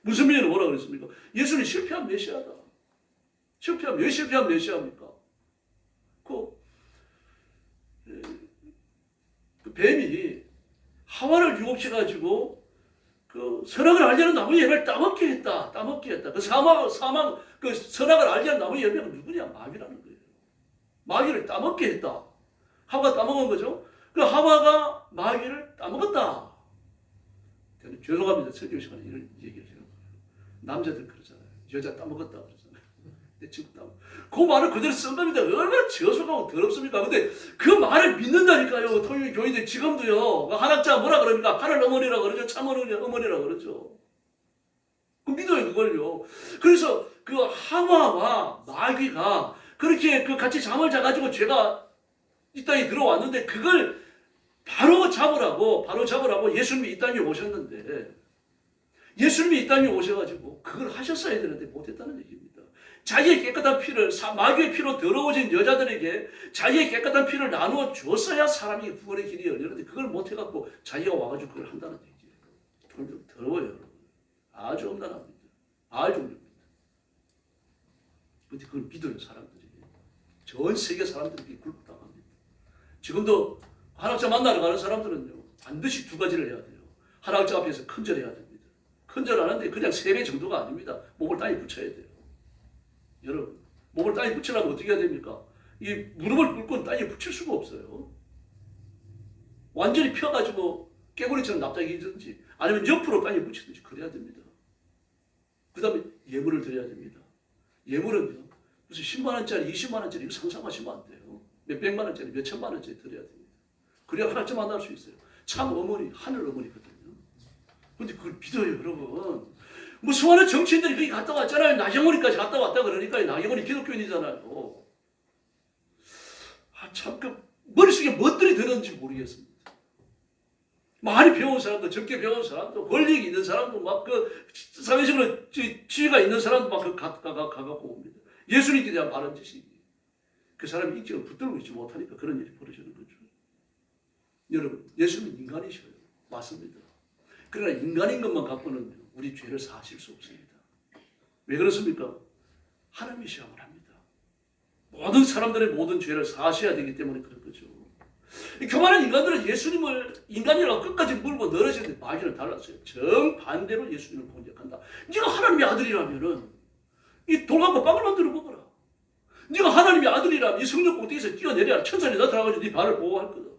무슨 면에는 뭐라 그랬습니까? 예수는 실패한 메시아다. 왜 실패한 메시아입니까? 그 뱀이 하와를 유혹해가지고 그 선악을 알려는 나무 열매를 따먹게 했다. 그 그 선악을 알려는 나무 열매가 누구냐? 마귀라는 거예요. 마귀를 따먹게 했다. 하와가 따먹은 거죠. 그 하와가 마귀를 따먹었다. 죄송합니다. 설교 시간에 이런 얘기를 해요. 남자들 그러잖아요. 여자 따먹었다 그러잖아요. 지금 그 말을 그대로 쓴 겁니다. 얼마나 저속하고 더럽습니까? 근데 그 말을 믿는다니까요. 토요일 교인들 지금도요. 한학자가 뭐라 그럽니까? 하늘 어머니라 그러죠. 참 어머니라 그러죠. 그 믿어요 그걸요. 그래서 그 하와와 마귀가 그렇게 그 같이 잠을 자가지고 죄가 이 땅에 들어왔는데 그걸 바로 잡으라고 예수님이 이 땅에 오셨는데 예수님이 이 땅에 오셔가지고 그걸 하셨어야 되는데 못했다는 얘기입니다. 자기의 깨끗한 피를 마귀의 피로 더러워진 여자들에게 자기의 깨끗한 피를 나누어 줬어야 사람이 구원의 길이 열리는데 그걸 못해갖고 자기가 와가지고 그걸 한다는 얘기예요. 좀 더러워요 여러분. 아주 엄란합니다. 아주 엄란합니다. 근데 그걸 믿어요 사람들이. 전 세계 사람들이 굴복당합니다. 지금도 한학자 만나러 가는 사람들은요. 반드시 두 가지를 해야 돼요. 하나님 앞에서 큰절해야 됩니다. 큰절 안 하는데 그냥 세배 정도가 아닙니다. 몸을 땅에 붙여야 돼요. 여러분, 몸을 땅에 붙이려면 어떻게 해야 됩니까? 이 무릎을 꿇고 땅에 붙일 수가 없어요. 완전히 펴가지고 깨구리처럼 납작이든지 아니면 옆으로 땅에 붙이든지 그래야 됩니다. 그 다음에 예물을 드려야 됩니다. 예물은요, 무슨 10만 원짜리, 20만 원짜리 이거 상상하시면 안 돼요. 몇 백만 원짜리, 몇 천만 원짜리 드려야 됩니다. 그래야 하나님 만날 수 있어요. 참 어머니, 하늘 어머니거든요. 근데 그걸 믿어요, 여러분. 뭐 수많은 정치인들이 거기 갔다 왔잖아요. 나경원이까지 갔다 왔다 그러니까 나경원이 기독교인이잖아요. 참 그 머릿속에 무엇들이 드는지 모르겠습니다. 많이 배운 사람도, 적게 배운 사람도, 권력이 있는 사람도, 막 그 사회적으로 지위가 있는 사람도 막 가갖고 옵니다. 예수님께 대한 바른 지식이. 그 사람이 인격을 붙들고 있지 못하니까 그런 일이 벌어지는 거죠. 여러분, 예수님은 인간이셔요. 맞습니다. 그러나 인간인 것만 갖고는 우리 죄를 사실 수 없습니다. 왜 그렇습니까? 하나님이 시험을 합니다. 모든 사람들의 모든 죄를 사하셔야 되기 때문에 그런 거죠. 교만한 인간들은 예수님을 인간이라고 끝까지 물고 늘어지는데 마귀는 달랐어요. 정반대로 예수님을 공격한다. 네가 하나님의 아들이라면은 이 돌 갖고 빵을 만들어 먹어라. 네가 하나님의 아들이라면 이 성령 꼭대기에서 뛰어내려라. 천사에 나타나가지고 네 발을 보호할 거다.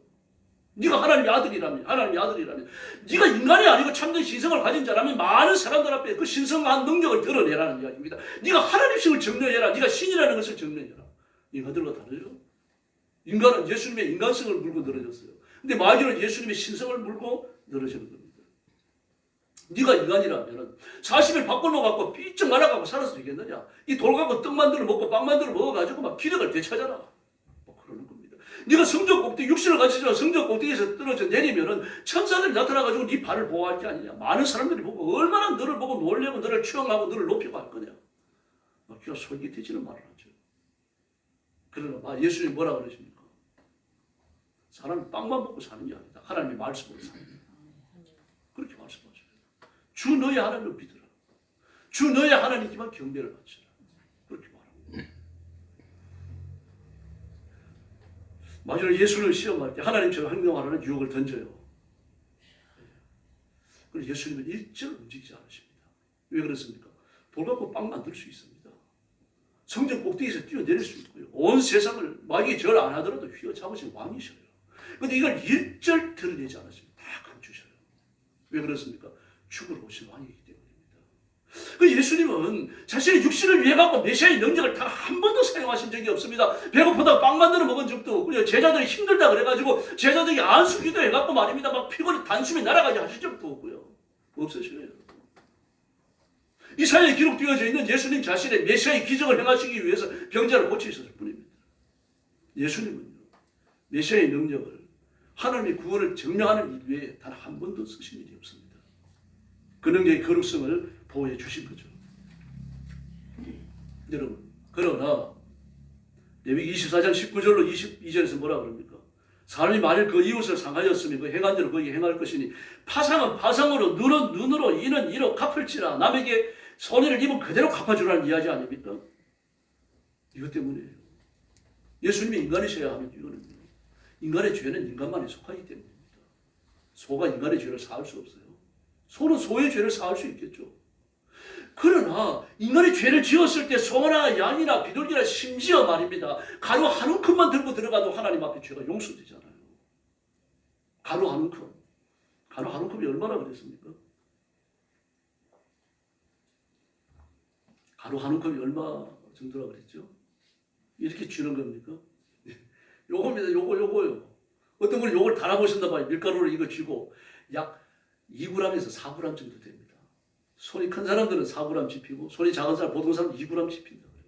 네가 하나님의 아들이라면, 네가 인간이 아니고 참된 신성을 가진 자라면 많은 사람들 앞에 그 신성한 능력을 드러내라는 이야기입니다. 네가 하나님식을 증명해라. 네가 신이라는 것을 증명해라. 인간들과 다르죠? 인간은 예수님의 인간성을 물고 늘어졌어요. 근데 마귀는 예수님의 신성을 물고 늘어지는 겁니다. 네가 인간이라면 40일 밥벌로 갖고 삐쩍 말아갖고 살아서 되겠느냐? 이 돌 갖고 떡 만들어 먹고 빵 만들어 먹어가지고 막 기력을 되찾아라. 뭐 그러는 겁니다. 네가 성전 꼭대기, 육신을 가지지만 성전 꼭대기에서 떨어져 내리면은 천사들이 나타나가지고 네 발을 보호할 게 아니냐. 많은 사람들이 보고 얼마나 너를 보고 놀래고 너를 추앙하고 너를 높이고 할 거냐. 막 귀가 솔깃해지는 말을 하죠. 그러나 예수님이 뭐라 그러십니까? 사람이 빵만 먹고 사는 게 아니다. 하나님의 말씀으로 삽니다. 그렇게 말씀하셔요. 주 너의 하나님을 믿으라. 주 너의 하나님께만 경배를 바치라. 그렇게 말합니다. 마지막에 예수를 시험할 때 하나님처럼 행동하라는 유혹을 던져요. 그런데 예수님은 일절 움직이지 않으십니다. 왜 그렇습니까? 돌 갖고 빵 만들 수 있습니다. 성전 꼭대기에서 뛰어내릴 수 있고요. 온 세상을 마귀 절 안 하더라도 휘어잡으신 왕이셔요. 그런데 이걸 일절 드러내지 않았습니다. 다 감추셔요. 왜 그렇습니까? 죽으러 오신 왕이기 때문입니다. 그 예수님은 자신의 육신을 위해 갖고 메시아의 능력을 단 한 번도 사용하신 적이 없습니다. 배고프다고 빵 만들어 먹은 적도 없고요. 제자들이 힘들다 그래가지고 제자들이 안수 기도해갖고 말입니다. 막 피곤이 단숨에 날아가게 하신 적도 없고요. 없으셔요. 이사야에 기록되어져 있는 예수님 자신의 메시아의 기적을 행하시기 위해서 병자를 고치셨을 뿐입니다. 예수님은요, 메시아의 능력을 하나님의 구원을 증명하는 일 외에 단 한 번도 쓰신 일이 없습니다. 그 능력의 거룩성을 보호해 주신 거죠. 여러분, 그러나 레위기 24장 19절로 22절에서 뭐라 그럽니까? 사람이 만일 그 이웃을 상하였으면 그 행한 대로 거기 행할 것이니 파상은 파상으로, 눈은 눈으로, 이는 이로 갚을지라. 남에게 손해를 입은 그대로 갚아주라는 이야기 아닙니까? 이것 때문이에요. 예수님이 인간이셔야 하는 이유는 인간의 죄는 인간만에 속하기 때문입니다. 소가 인간의 죄를 사할 수 없어요. 소는 소의 죄를 사할 수 있겠죠. 그러나 인간이 죄를 지었을 때 소나 양이나 비둘기나 심지어 말입니다. 가루 한 움큼만 들고 들어가도 하나님 앞에 죄가 용서되잖아요. 가루 한 움큼. 가루 한 움큼이 얼마나 그랬습니까? 가루 한 움큼이 얼마 정도라 그랬죠? 이렇게 주는 겁니까? 요겁니다. 요거요. 어떤 분이 요걸 달아보신다 봐요. 밀가루를 이거 쥐고 약 2g에서 4g 정도 됩니다. 손이 큰 사람들은 4g 짚히고 손이 작은 사람, 보통 사람은 2g 짚힌다 그래요.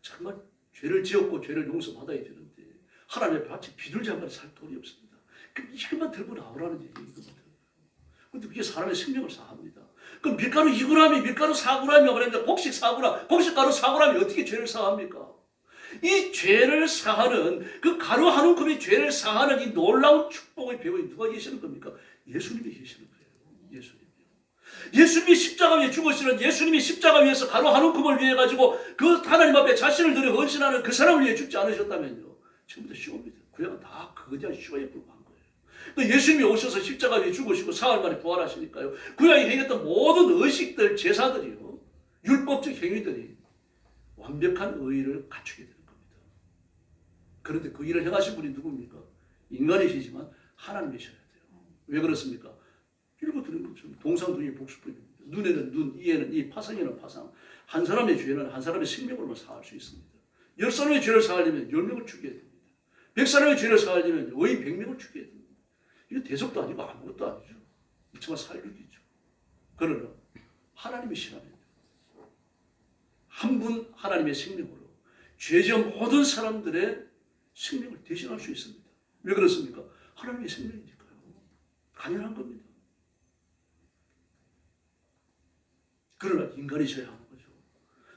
정말 죄를 지었고 죄를 용서받아야 되는데 하나님 앞에 같이 비둘기 한 마리 살 돈이 없습니다. 그럼 이것만 들고 나오라는 얘기거든요. 근데 그게 사람의 생명을 사합니다. 그럼 밀가루 2g이 밀가루 4g이라고 그랬는데 곡식 4g, 곡식가루 4g이 어떻게 죄를 사합니까? 이 죄를 사하는 그 가루 한 움큼의 죄를 사하는 이 놀라운 축복의 배후에 누가 계시는 겁니까? 예수님이 계시는 거예요. 예수님이 십자가 위에 죽으시는 예수님이 십자가 위에서 가루 한 움큼을 위해 가지고 그 하나님 앞에 자신을 들여 헌신하는 그 사람을 위해 죽지 않으셨다면요. 지금부터 쉬웁니다. 구약은 다 그거에 대한 쉬워에 불과한 거예요. 그 예수님이 오셔서 십자가에 죽으시고 사흘 만에 부활하시니까요. 구약에 행했던 모든 의식들, 제사들이요, 율법적 행위들이 완벽한 의의를 갖추게 되는 겁니다. 그런데 그 일을 행하신 분이 누굽니까? 인간이시지만 하나님이셔야 돼요. 왜 그렇습니까? 읽어드린 것처럼 동상둥이 복수법입니다. 눈에는 눈, 이에는 이, 파상에는 파상. 한 사람의 죄는 한 사람의 생명으로만 사할 수 있습니다. 10사람의 죄를 사하려면 10명을 죽여야 됩니다. 100사람의 죄를 사하려면 의인 100명을 죽여야 됩니다. 이거 대속도 아니고 아무것도 아니죠. 정말 살육이죠. 그러나 하나님이시라면 한 분 하나님의 생명으로 죄지은 모든 사람들의 생명을 대신할 수 있습니다. 왜 그렇습니까? 하나님의 생명이니까요. 당연한 겁니다. 그러나 인간이셔야 하는 거죠.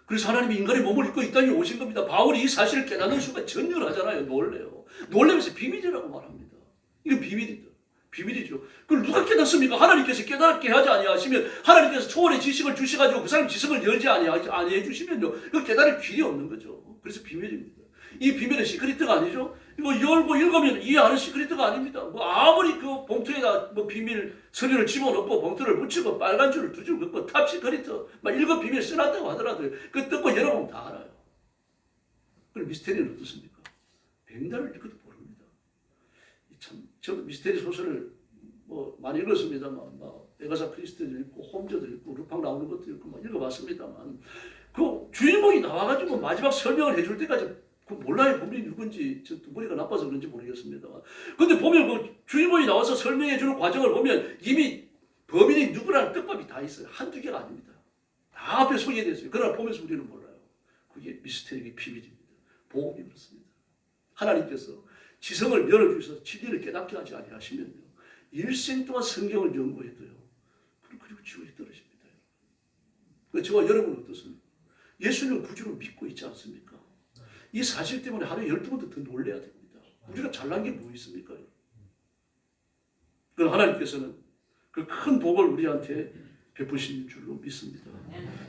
그래서 하나님이 인간의 몸을 입고 이 땅에 오신 겁니다. 바울이 이 사실을 깨닫는 순간 전율하잖아요. 놀래요. 놀라면서 비밀이라고 말합니다. 이건 비밀이다. 비밀이죠. 그걸 누가 깨닫습니까? 하나님께서 깨닫게 하지 아니하시면, 하나님께서 초월의 지식을 주셔가지고 그 사람 지성을 열지 아니해 주시면요, 그 깨달을 길이 없는 거죠. 그래서 비밀입니다. 이 비밀은 시크릿가 아니죠. 이거 열고 읽으면 이해하는 시크릿가 아닙니다. 뭐 아무리 그 봉투에다 뭐 비밀 서류를 집어넣고 봉투를 붙이고 빨간 줄을 두 줄 긋고 탑 시크릿 막 읽어 비밀 써놨다고 하더라도 그 뜯고 열어보면 다 알아요. 그럼 미스테리는 어떻습니까? 백날을 읽어도 모릅니다. 참, 저도 미스테리 소설을 뭐 많이 읽었습니다만, 막 에가사 크리스티도 읽고 홈즈도 읽고 루팡 나오는 것도 읽고 막 읽어봤습니다만, 그 주인공이 나와가지고 마지막 설명을 해줄 때까지 그 몰라요. 범인이 누군지. 저 머리가 나빠서 그런지 모르겠습니다만. 근데 보면 그 주인공이 나와서 설명해주는 과정을 보면 이미 범인이 누구라는 떡밥이 다 있어요. 한두 개가 아닙니다. 다 앞에 소개되어 있어요. 그러나 보면서 우리는 몰라요. 그게 미스테리의 비밀입니다. 복음이 그렇습니다. 하나님께서 지성을 열어주셔서 진리를 깨닫게 하지 아니하시면요, 일생 동안 성경을 연구해도요, 그리고 지옥에 떨어집니다. 저와 여러분은 어떻습니까? 예수님을 구주로 믿고 있지 않습니까? 이 사실 때문에 하루에 12번도 더 놀라야 됩니다. 우리가 잘난 게 뭐 있습니까? 그럼 하나님께서는 그 큰 복을 우리한테 베푸신 줄로 믿습니다.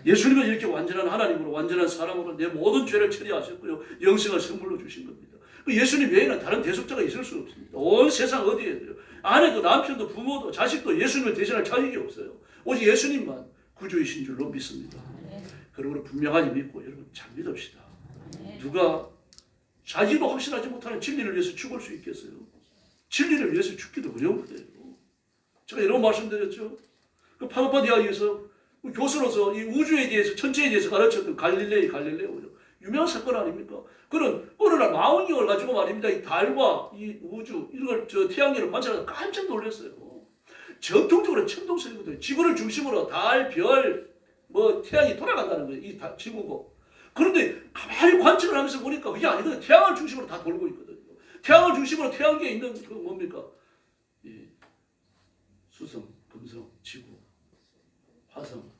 예수님은 이렇게 완전한 하나님으로, 완전한 사람으로 내 모든 죄를 처리하셨고요, 영생을 선물로 주신 겁니다. 예수님 외에는 다른 대속자가 있을 수 없습니다. 온 세상 어디에도요, 아내도 남편도 부모도 자식도 예수님을 대신할 자격이 없어요. 오직 예수님만 구주이신 줄로 믿습니다. 그러므로 분명하게 믿고 여러분 잘 믿읍시다. 누가 자기도 확신하지 못하는 진리를 위해서 죽을 수 있겠어요? 진리를 위해서 죽기도 어려운 거예요. 제가 이런 말씀드렸죠. 그 파도파 대학에서 교수로서 이 우주에 대해서, 천체에 대해서 가르쳤던 갈릴레오요. 유명한 사건 아닙니까? 그런 어느 날 망원경을 가지고 말입니다. 이 달과 이 우주, 이걸 태양계를 관찰하다 깜짝 놀랐어요. 전통적으로 천동설이거든요. 지구를 중심으로 달, 별, 뭐 태양이 돌아간다는 거예요. 이 지구고. 그런데 가만히 관측을 하면서 보니까 그게 아니거든요. 태양을 중심으로 다 돌고 있거든요. 태양을 중심으로 태양계에 있는 그 뭡니까? 수성, 금성, 지구, 화성,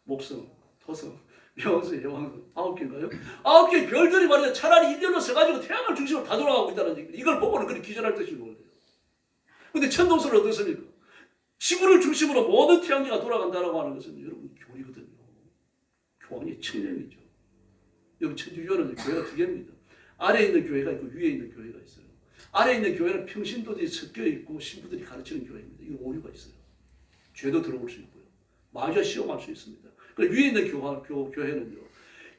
목성, 토성, 명성, 해왕성 9개인가요? 9개의 별들이 말이야 차라리 일렬로 서가지고 태양을 중심으로 다 돌아가고 있다는 얘기입니다. 이걸 보고는 그렇게 기절할 듯이 놀래요. 근데 천동설은 어떻습니까? 지구를 중심으로 모든 태양계가 돌아간다라고 하는 것은 여러분 교리거든요. 교황의 청량이죠. 여기 천주교는 교회가 두 개입니다. 아래에 있는 교회가 있고 위에 있는 교회가 있어요. 아래에 있는 교회는 평신도들이 섞여 있고 신부들이 가르치는 교회입니다. 이건 오류가 있어요. 죄도 들어올 수 있고요. 마귀가 시험할 수 있습니다. 그리고 위에 있는 교회는요,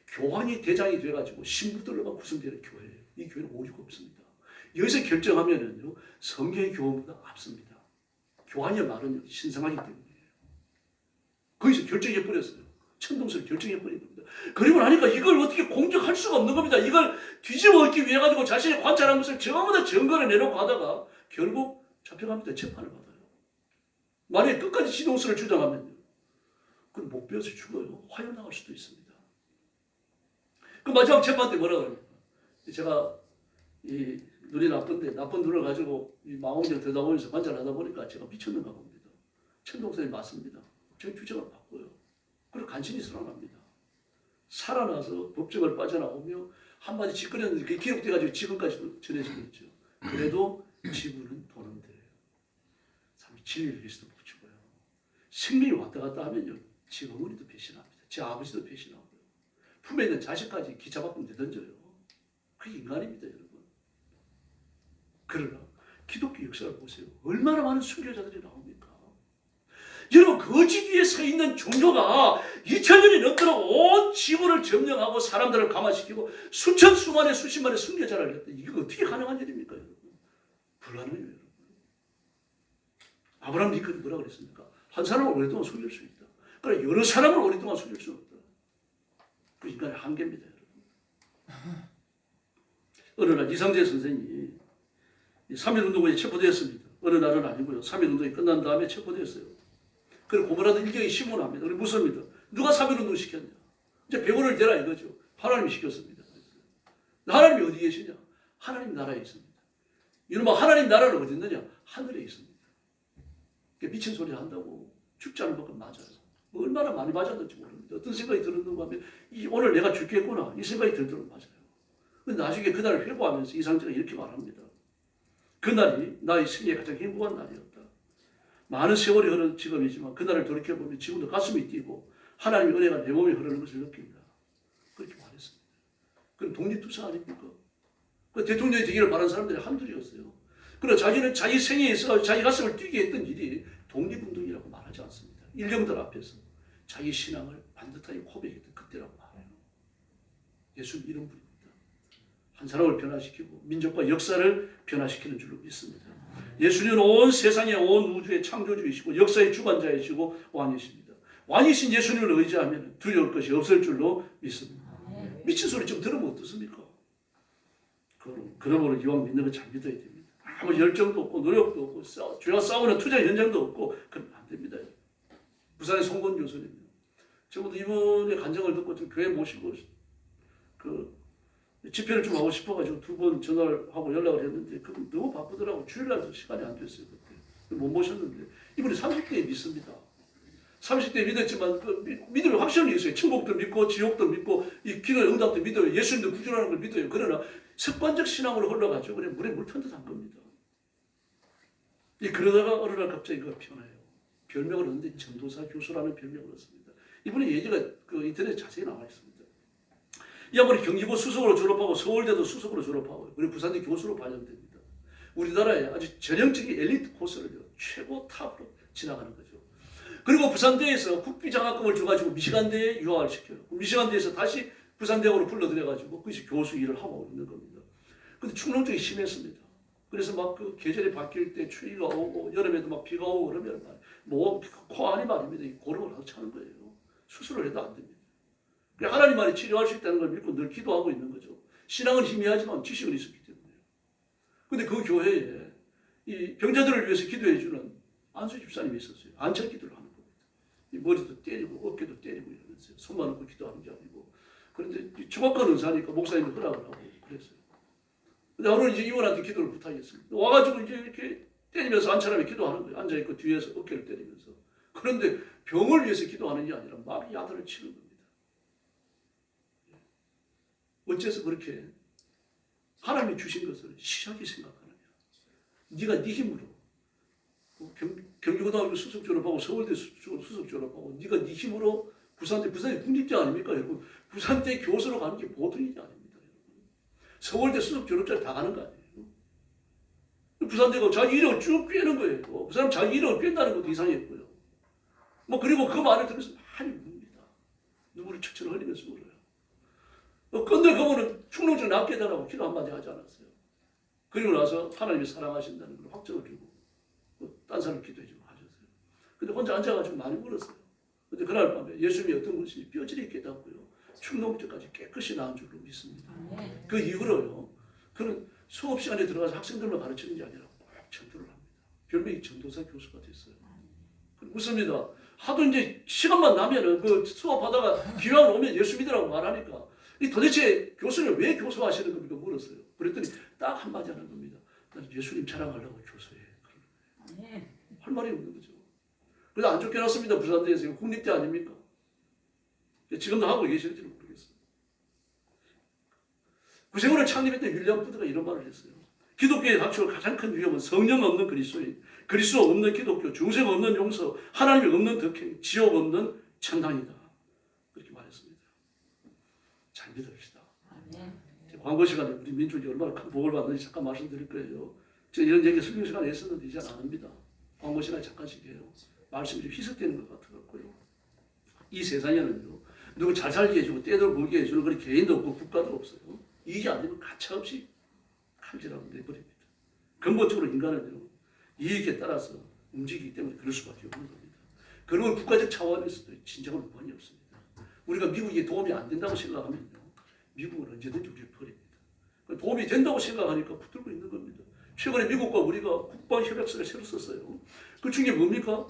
교황이 대장이 돼가지고 신부들로만 구성되는 교회예요. 이 교회는 오류가 없습니다. 여기서 결정하면은요, 성경의 교훈보다 앞섭니다. 교황의 말은 신성하기 때문이에요. 거기서 결정해버렸어요. 천동설 결정해버린 겁니다. 그리고 나니까 이걸 어떻게 공격할 수가 없는 겁니다. 이걸 뒤집어 엎기 위해 가지고 자신이 관찰한 것을 전부 다 증거를 내놓고 하다가 결국 잡혀갑니다. 재판을 받아요. 만약에 끝까지 지동설을 주장하면요, 그럼 못 배워서 죽어요. 화형 나갈 수도 있습니다. 그 마지막 재판 때 뭐라 그럽니까? 제가 이 눈이 나쁜데 나쁜 눈을 가지고 이 망원경 들여다보면서 관찰하다 보니까 제가 미쳤는가 봅니다. 천동설이 맞습니다. 제 주장을 바꿔요. 그리고 간신히 살아납니다. 살아나서 법정을 빠져나오며 한마디 짓거렸는데 그게 기록돼가지고 지금까지도 전해지고 있죠. 그래도 지구는 도는데 사람이 진리를 위해서도 못 죽어요. 생명이 왔다 갔다 하면요, 제 어머니도 배신합니다. 제 아버지도 배신하고요. 품에 있는 자식까지 기차 밖으로 내던져요. 그게 인간입니다, 여러분. 그러나 기독교 역사를 보세요. 얼마나 많은 순교자들이 나옵니까? 여러분, 거지 뒤에 서 있는 종교가 2000년이 넘도록 온 지구를 점령하고 사람들을 감화시키고 수천 수만의 수십만의 순교자를 했다. 이게 어떻게 가능한 일입니까, 여러분? 불가능해요, 여러분. 아브라함 링컨이 뭐라 그랬습니까? 한 사람을 오랫동안 속일 수 있다. 그러나 여러 사람을 오랫동안 속일 수 없다. 그 인간의 한계입니다, 여러분. 어느 날 이상재 선생이 3.1운동에 체포되었습니다. 어느 날은 아니고요. 3.1운동이 끝난 다음에 체포되었어요. 그리고 고문하던 일경이 신문합니다. 우리 묻습니다. 누가 3.1운동 시켰냐? 이제 병원을 대라 이거죠. 하나님이 시켰습니다. 하나님이 어디 계시냐? 하나님 나라에 있습니다. 이놈아, 하나님 나라는 어디 있느냐? 하늘에 있습니다. 미친 소리 한다고 죽지 않을 만큼 맞아요. 얼마나 많이 맞았는지 모릅니다. 어떤 생각이 들었는가 하면 오늘 내가 죽겠구나 이 생각이 들도록 맞아요. 근데 나중에 그날을 회고하면서 이상재가 이렇게 말합니다. 그날이 나의 생애의 가장 행복한 날이었다. 많은 세월이 흐른 지금이지만 그날을 돌이켜보면 지금도 가슴이 뛰고 하나님의 은혜가 내 몸에 흐르는 것을 느낀다. 그렇게 말했습니다. 그럼 독립투사 아닙니까? 그 대통령이 되기를 바라는 사람들이 한둘이었어요. 그러나 자기는 자기 생애에 있어 자기 가슴을 뛰게 했던 일이 독립운동이라고 말하지 않습니다. 일령들 앞에서 자기 신앙을 반듯하게 고백했던 그때라고 말해요. 예수는 이런 분입니다. 한 사람을 변화시키고 민족과 역사를 변화시키는 줄로 믿습니다. 예수님은 온 세상의 온 우주의 창조주이시고 역사의 주관자이시고 왕이십니다. 왕이신 예수님을 의지하면 두려울 것이 없을 줄로 믿습니다. 미친 소리 좀 들으면 어떻습니까? 그러므로 이왕 믿는 거 잘 믿어야 됩니다. 아무 열정도 없고 노력도 없고 죄와 싸우는 투자 현장도 없고 그러면 안 됩니다. 부산의 송건 교수님, 저도 이분의 간증을 듣고 좀 교회 모시고 그 집회를 좀 하고 싶어가지고 2번 전화를 하고 연락을 했는데 그분 너무 바쁘더라고. 주일날도 시간이 안 됐어요. 그때 못 모셨는데 이분이 30대에 믿습니다. 30대에 믿었지만 그 믿음의 확신이 있어요. 천국도 믿고 지옥도 믿고 이 기도의 응답도 믿어요. 예수님도 구주라는 걸 믿어요. 그러나 습관적 신앙으로 흘러가지고 그냥 물에 물 편듯한 겁니다. 그러다가 어느 날 갑자기 그가 변해요. 별명을 얻는데 전도사 교수라는 별명을 얻습니다. 이분의 예지가 그 인터넷에 자세히 나와 있습니다. 이 양반이 경기고 수석으로 졸업하고 서울대도 수석으로 졸업하고 그리고 부산대 교수로 발령됩니다. 우리나라의 아주 전형적인 엘리트 코스를 최고 탑으로 지나가는 거죠. 그리고 부산대에서 국비장학금을 줘가지고 미시간대에 유학을 시켜요. 미시간대에서 다시 부산대학으로 불러들여가지고 거기서 교수 일을 하고 있는 겁니다. 근데 축농증이 심했습니다. 그래서 막 그 계절이 바뀔 때 추위가 오고 여름에도 막 비가 오고 그러면 뭐 코 안이 말입니다. 고름을 하도 차는 거예요. 수술을 해도 안 됩니다. 하나님만이 치료할 수 있다는 걸 믿고 늘 기도하고 있는 거죠. 신앙은 희미하지만 지식은 있었기 때문에요. 근데 그 교회에 이 병자들을 위해서 기도해주는 안수 집사님이 있었어요. 안철 기도를 하는 겁니다. 이 머리도 때리고 어깨도 때리고 이러면서 손만 얹고 기도하는 게 아니고. 그런데 정확한 의사니까 목사님이 허락을 하고 그랬어요. 근데 하루는 이제 이분한테 기도를 부탁했습니다. 와가지고 이제 이렇게 때리면서 안철하며 기도하는 거예요. 앉아있고 뒤에서 어깨를 때리면서. 그런데 병을 위해서 기도하는 게 아니라 막 야단을 치는 겁니다. 어째서 그렇게 하나님이 주신 것을 시작이 생각하느냐. 네가 네 힘으로 경기고등학교 수석 졸업하고 서울대 수석 졸업하고 네가 네 힘으로 부산대 국립대 아닙니까 여러분. 부산대 교수로 가는 게 보통 일이 아닙니다. 여러분. 서울대 수석 졸업자를 다 가는 거 아니에요. 부산대가 자기 이력을 쭉 꿰는 거예요. 그 사람 자기 이력을 꿰다는 것도 이상했고요. 뭐 그리고 그 말을 들으면서 많이 웁니다. 눈물을 척척 흘리면서 울어요. 근데 그분은 축농증 낫게 해달라고 기도 한마디 하지 않았어요. 그리고 나서 하나님이 사랑하신다는 걸 확정을 주고 딴 사람 기도해주고 하셨어요. 근데 혼자 앉아가지고 많이 울었어요. 근데 그날 밤에 예수님이 어떤 것인지 뼈저리 깨닫고요. 축농증까지 깨끗이 나은 줄로 믿습니다. 그 이후로요. 그는 수업 시간에 들어가서 학생들만 가르치는 게 아니라 꼭 전도를 합니다. 별명이 전도사 교수가 됐어요. 묻습니다. 하도 이제 시간만 나면은 그 수업하다가 기왕 오면 예수 믿으라고 말하니까 도대체 교수님 왜 교수하시는 겁니까? 물었어요. 그랬더니 딱 한마디 하는 겁니다. 나는 예수님 자랑하려고 교수해. 할 말이 없는 거죠. 그래서 안 쫓겨났습니다. 부산대에서. 국립대 아닙니까? 지금도 하고 계실지는 모르겠어요. 구세군을 창립했던 윌리엄 푸드가 이런 말을 했어요. 기독교에 닥쳐올 가장 큰 위험은 성령 없는 그리스도인, 그리스도 없는 기독교, 중생 없는 용서, 하나님이 없는 덕행, 지옥 없는 천당이다. 그렇게 말했습니다. 잘 믿읍시다. 광고 시간에 우리 민족이 얼마나 큰 복을 받는지 잠깐 말씀드릴 거예요. 제가 이런 얘기 설교 시간에 했었는데 이제 안 합니다. 광고 시간에 잠깐씩 해요. 말씀이 좀 희석되는 것 같아갖고요. 이 세상에는요, 누구 잘 살게 해주고 떼들 보게 해주는 그런 개인도 없고 국가도 없어요. 이게 안 되면 가차없이 칼질하고 내버립니다. 근본적으로 인간은요, 이익에 따라서 움직이기 때문에 그럴 수밖에 없는 겁니다. 그리고 국가적 차원에서도 진정한 무관이 없습니다. 우리가 미국이 도움이 안 된다고 생각하면요, 미국은 언제든지 우리를 버립니다. 도움이 된다고 생각하니까 붙들고 있는 겁니다. 최근에 미국과 우리가 국방협약서를 새로 썼어요. 그 중에 뭡니까?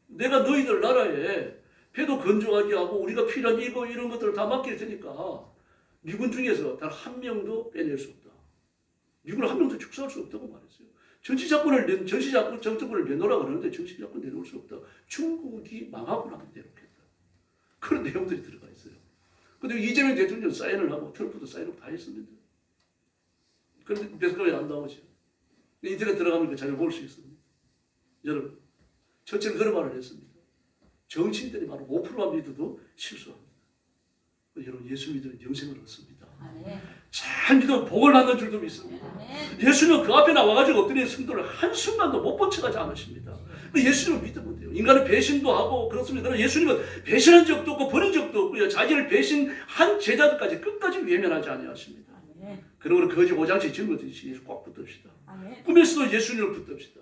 내가 너희들 나라에 배도 건조하게 하고 우리가 필요한 이거 이런 것들을 다 맡길 테니까 미군 중에서 단 한 명도 빼낼 수 없다. 미군을 한 명도 축소할 수 없다고 말했어요. 정치자권을 내놓으라 그러는데 정치자권 내놓을 수 없다. 중국이 망하고 나면 내놓겠다. 그런 내용들이 들어가 있어요. 근데 이재명 대통령 사인을 하고 트럼프도 사인을 다 했습니다. 그런데 배석이 안 나오죠. 인터넷 들어가면 잘 볼 수 있습니다. 여러분, 첫째는 그런 말을 했습니다. 정치인들이 바로 5%만 믿어도 실수합니다. 여러분, 예수 믿으면 영생을 얻습니다. 잘 믿으면 복을 받는 줄도 믿습니다. 예수님은 그 앞에 나와가지고 어떤 성도를 한순간도 못 번쳐가지 않으십니다. 예수님을 믿으면 돼요. 인간은 배신도 하고 그렇습니다. 그러나 예수님은 배신한 적도 없고 버린 적도 없고요. 자기를 배신한 제자들까지 끝까지 외면하지 아니하십니다. 그러므로 거짓 오장치 증거듯이 예수 꽉 붙듭시다. 꿈에서도 예수님을 붙듭시다.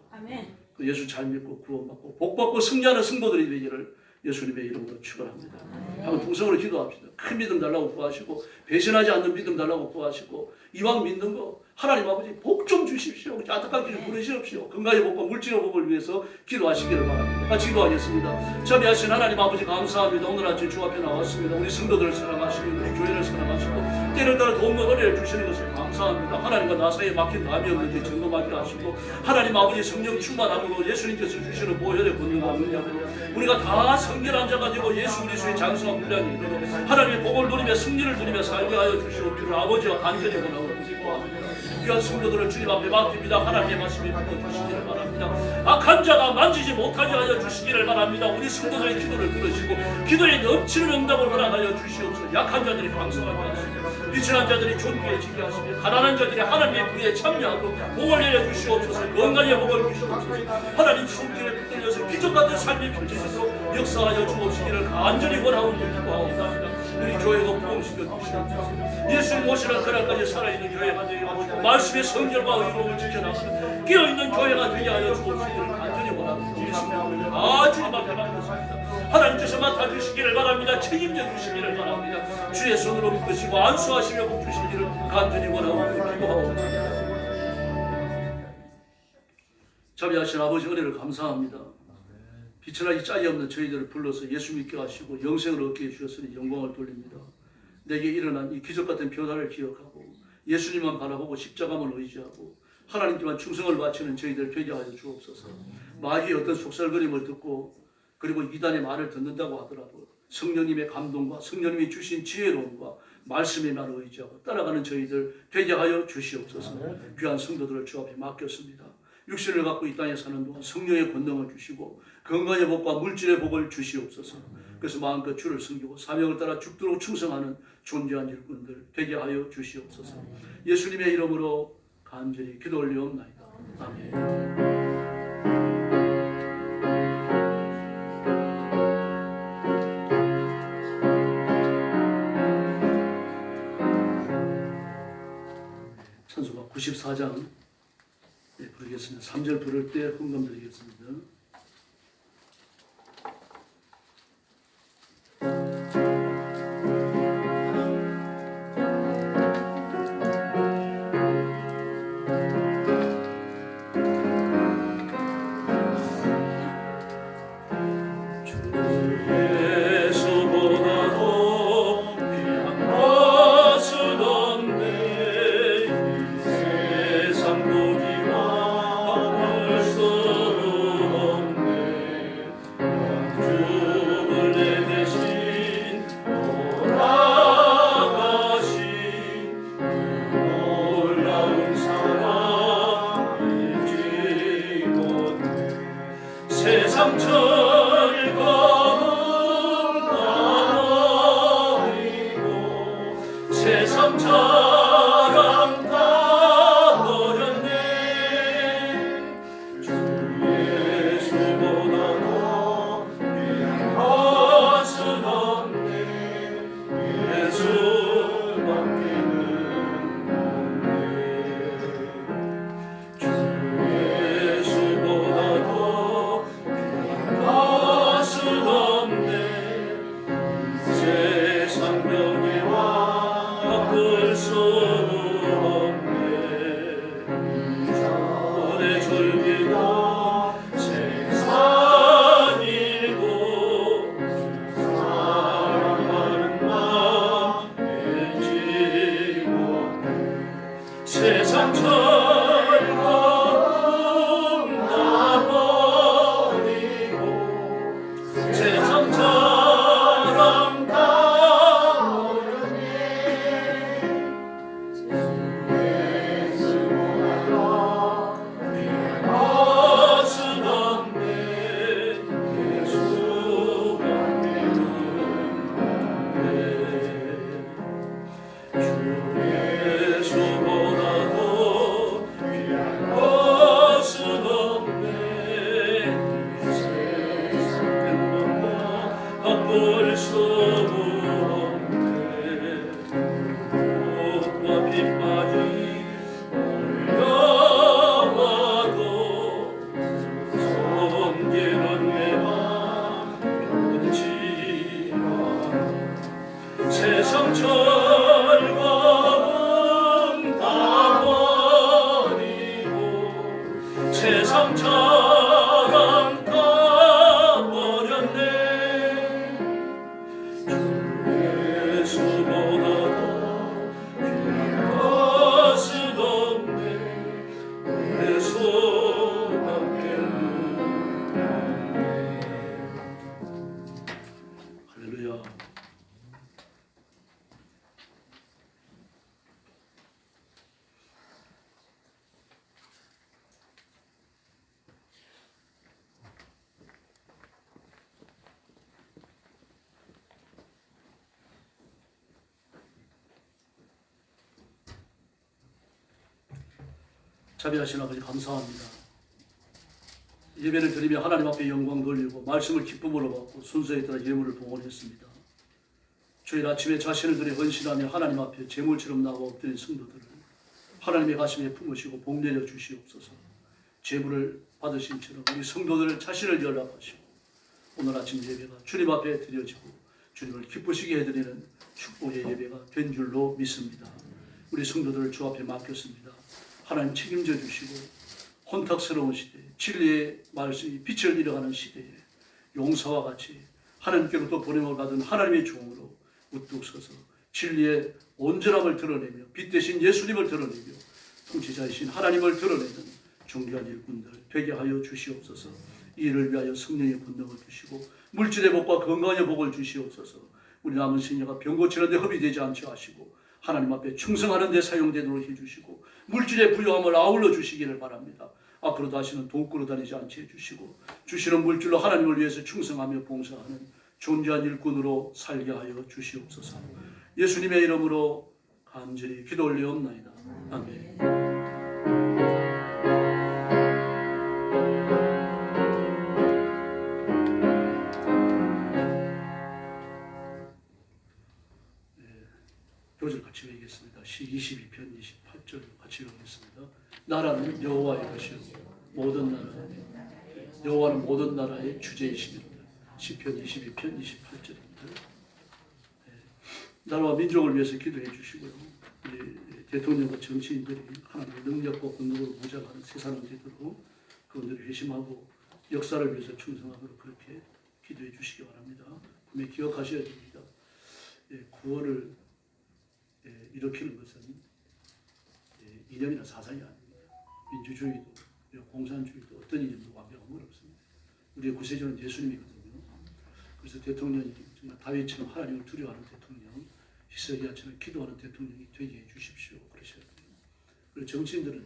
그 예수 잘 믿고 구원받고 복받고 승리하는 성도들이 되기를 예수님의 이름으로 축원합니다. 한번 통성으로 기도합시다. 큰 믿음 달라고 구하시고 배신하지 않는 믿음 달라고 구하시고 이왕 믿는 거 하나님 아버지 복 좀 주십시오. 안타깝게 좀 부르시옵시오. 건강의 복과 물질의 복을 위해서 기도하시기를 바랍니다. 같이 기도하겠습니다. 자비하신 하나님 아버지 감사합니다. 오늘 아침 주 앞에 나왔습니다. 우리 성도들을 사랑하시고 우리 교회를 사랑하시고 때를 따라 도움과 은혜를 주시는 것을 감사합니다. 하나님과 나 사이에 막힌 담이 없는지 점검하게 하시고 하나님 아버지 성령 충만함으로 예수님께서 주시는 보혈의 권능과 능력으로 우리가 다 성결한 자가 되고 예수 그리스도의 장성한 분량이 이르러 하나님의 복을 누리며 승리를 누리며 살게 하여 주시옵기를 아버지와 간절히 원하고 기도합니다. 귀한 성도들을 주님 앞에 맡깁니다. 하나님의 말씀이 붙어주시기를 바랍니다. 악한 자가 만지지 못하게 하여 주시기를 바랍니다. 우리 성도들의 기도를 들으시고 기도에 넘치는 응답을 허락하여 주시옵소서. 약한 자들이 강성하게 하시고 미천한 자들이 존귀해지게 하시고 가난한 자들이 하나님의 부에 참여하고 복을 내려주시옵소서. 건강의 복을 주시옵소서. 하나님 손길에 붙들려서 기적같은 삶이 펼쳐져서 역사하여 주옵시기를 간절히 원하고 기도하옵나이다. 우리 교회도 부흥시켜 주시옵소서. 예수님 오시는 그날까지 살아있는 교회가 되게 하시고 말씀의 성결과 의로움을 지켜나가는 깨어있는 교회가 되게 하여 주옵시기를 간절히 원합니다. 우리 성도들 다 주님 앞에 맡겼습니다. 하나님께서 맡아주시기를 바랍니다. 책임져 주시기를 바랍니다. 주의 손으로 믿으시고 안수하시며 복 주시기를 간절히 원하고 기도하옵나이다. 자비하신 아버지 은혜를 감사합니다. 비천하기 짝이 없는 저희들을 불러서 예수 믿게 하시고 영생을 얻게 해주셨으니 영광을 돌립니다. 내게 일어난 이 기적같은 변화를 기억하고 예수님만 바라보고 십자가만 의지하고 하나님께만 충성을 바치는 저희들 되게 하여 주옵소서. 마귀의 어떤 속살거림을 듣고 그리고 이단의 말을 듣는다고 하더라도 성령님의 감동과 성령님이 주신 지혜로움과 말씀의 말을 의지하고 따라가는 저희들 되게 하여 주시옵소서. 귀한 성도들을 주 앞에 맡겼습니다. 육신을 갖고 이 땅에 사는 동안 성령의 권능을 주시고 건강의 복과 물질의 복을 주시옵소서. 그래서 마음껏 주를 섬기고 사명을 따라 죽도록 충성하는 존재한 일꾼들 되게 하여 주시옵소서. 예수님의 이름으로 간절히 기도 올리옵나이다. 아멘. 찬송가 94장 부르겠습니다. 3절 부를 때 헌금 드리겠습니다. 세상 자랑 다 버렸네. 자비하신 아버지 감사합니다. 예배를 드리며 하나님 앞에 영광 돌리고 말씀을 기쁨으로 받고 순서에 따라 예물을 봉헌했습니다. 주일 아침에 자신을 들여 헌신하며 하나님 앞에 제물처럼 나와 엎드린 성도들을 하나님의 가슴에 품으시고 복 내려 주시옵소서. 제물을 받으신처럼 우리 성도들 자신을 연락하시고 오늘 아침 예배가 주님 앞에 드려지고 주님을 기쁘시게 해드리는 축복의 예배가 된 줄로 믿습니다. 우리 성도들을 주 앞에 맡겼습니다. 하나님 책임져 주시고 혼탁스러운 시대, 진리의 말씀이 빛을 잃어가는 시대에 용사와 같이 하나님께로부터 보냄을 받은 하나님의 종으로 우뚝 서서 진리의 온전함을 드러내며 빛 대신 예수님을 드러내며 통치자이신 하나님을 드러내는 존귀한 일꾼들 되게 하여 주시옵소서. 이 일을 위하여 성령의 권능을 주시고 물질의 복과 건강의 복을 주시옵소서. 우리 남은 생애가 병 고치는 데 흡이 되지 않게 하시고 하나님 앞에 충성하는 데 사용되도록 해주시고 물질의 부유함을 아울러 주시기를 바랍니다. 앞으로 다시는 돈 끌어 다니지 않게 해주시고 주시는 물질로 하나님을 위해서 충성하며 봉사하는 존귀한 일꾼으로 살게 하여 주시옵소서. 예수님의 이름으로 간절히 기도 올리옵나이다. 아멘. 교절 같이 외우겠습니다. 시 22편 28절 같이 외우겠습니다. 나라는 여호와의 것이요 모든 나라는 여호와는 모든 나라의 주제이십니다. 시편 22편 28절입니다. 나라와 민족을 위해서 기도해 주시고요. 우리 대통령과 정치인들이 하나님의 능력과 권능으로 무장하는 세상을 되도록 그분들이 회심하고 역사를 위해서 충성하도록 그렇게 기도해 주시기 바랍니다. 분명히 기억하셔야 됩니다. 구원을 일으키는 것은 이념이나 사상이 아닙니다. 민주주의도 공산주의도 어떤 이념도 완벽한 건 없습니다. 우리의 구세주는 예수님이거든요. 그래서 대통령이 정말 다윗처럼 하나님을 두려워하는 대통령, 히스기야처럼 기도하는 대통령이 되게 해주십시오. 그러셔야 돼요. 그리고 정치인들은요,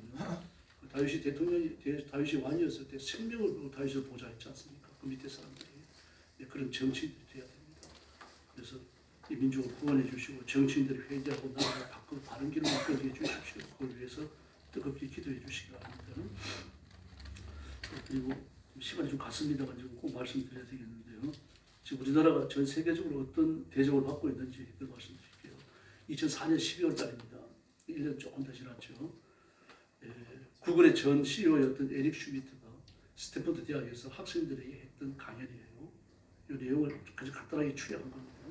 다윗이 왕이었을 때 생명을 걸고 다윗을 보좌했지 않습니까? 그 밑에 사람들이 그런 정치인들이 돼야 됩니다. 그래서 이 민족을 구원해 주시고 정치인들이 회개하고 나라를 바꾸고 바른 길을 이끌게 주십시오. 그걸 위해서 뜨겁게 기도해 주시기 바랍니다. 그리고 시간이 좀 갔습니다만 지금 꼭 말씀드려야 되겠는데요. 지금 우리나라가 전 세계적으로 어떤 대접을 받고 있는지 말씀드릴게요. 2004년 12월 달입니다. 1년 조금 더 지났죠. 구글의 전 CEO였던 에릭 슈미트가 스탠퍼드 대학에서 학생들에게 했던 강연이에요. 이 내용을 아주 간단하게 추려한 겁니다.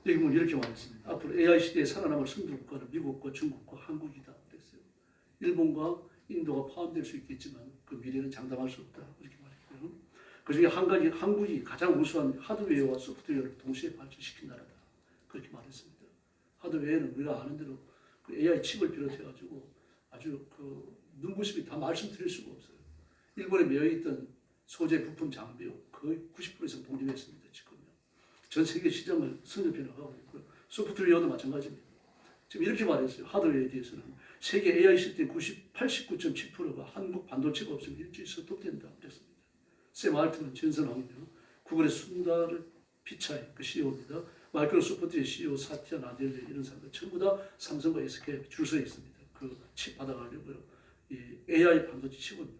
여기 보면 이렇게 말했습니다. 앞으로 AI 시대에 살아남을 선두국가는 미국과 중국과 한국이다 그랬어요. 일본과 인도가 포함될 수 있겠지만 그 미래는 장담할 수 없다 그렇게 말했고요. 그중에 한국이 가장 우수한 하드웨어와 소프트웨어를 동시에 발전시킨 나라다 그렇게 말했습니다. 하드웨어는 우리가 아는 대로 그 AI 칩을 비롯해가지고 아주 그 눈부심이 다 말씀드릴 수가 없어요. 일본에 매여있던 소재 부품 장비요 거의 90% 이상 독립했습니다. 지금요. 전 세계 시장을 선점해 나가고 있고요. 소프트웨어도 마찬가지입니다. 지금 이렇게 말했어요. 하드웨어에 대해서는 세계 AI 시스템 89.7%가 한국 반도체가 없으면 일주일 스톱된다 그랬습니다. 샘 알트만 전선왕이며 구글의 순다르 피차이 그 CEO입니다. 마이크로소프트의 CEO 사티아 나델레 이런 사람들 전부 다 삼성과 SK 줄 서 있습니다. 그 칩 받아가려고요. 이 AI 반도체 칩은요.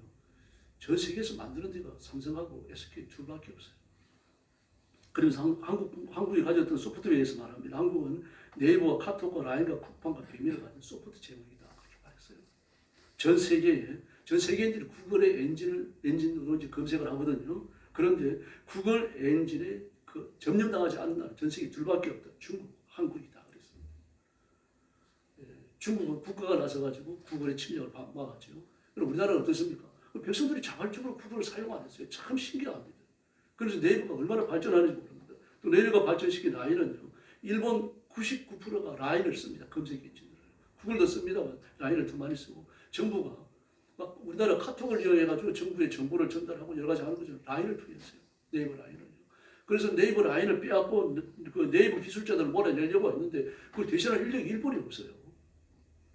전 세계에서 만드는 데가 삼성하고 SK 둘밖에 없어요. 그러면서 한국이 가졌던 소프트웨어에서 말합니다. 한국은 네이버와 카톡과 라인과 쿠팡과 비밀을 가진 소프트 제목이다. 그렇게 말했어요. 전 세계인들이 구글의 엔진으로 이제 검색을 하거든요. 그런데 구글 엔진에 그 점령당하지 않는 나라 전 세계 둘밖에 없다. 중국, 한국이다. 그랬습니다. 중국은 국가가 나서가지고 구글의 침략을 막았죠. 그럼 우리나라는 어떻습니까? 백성들이 자발적으로 구글을 사용 안 했어요. 참 신기합니다. 그래서 네이버가 얼마나 발전하는지 모릅니다. 또 네이버가 발전시킨 라인은요. 일본 99%가 라인을 씁니다. 검색 엔진을. 구글도 씁니다만 라인을 더 많이 쓰고 정부가 막 우리나라 카톡을 이용해가지고 정부에 정보를 전달하고 여러 가지 하는 거죠. 라인을 통해서요. 네이버 라인을요. 그래서 네이버 라인을 빼앗고 그 네이버 기술자들을 몰아내려고 했는데 그걸 대신할 인력이 일본이 없어요.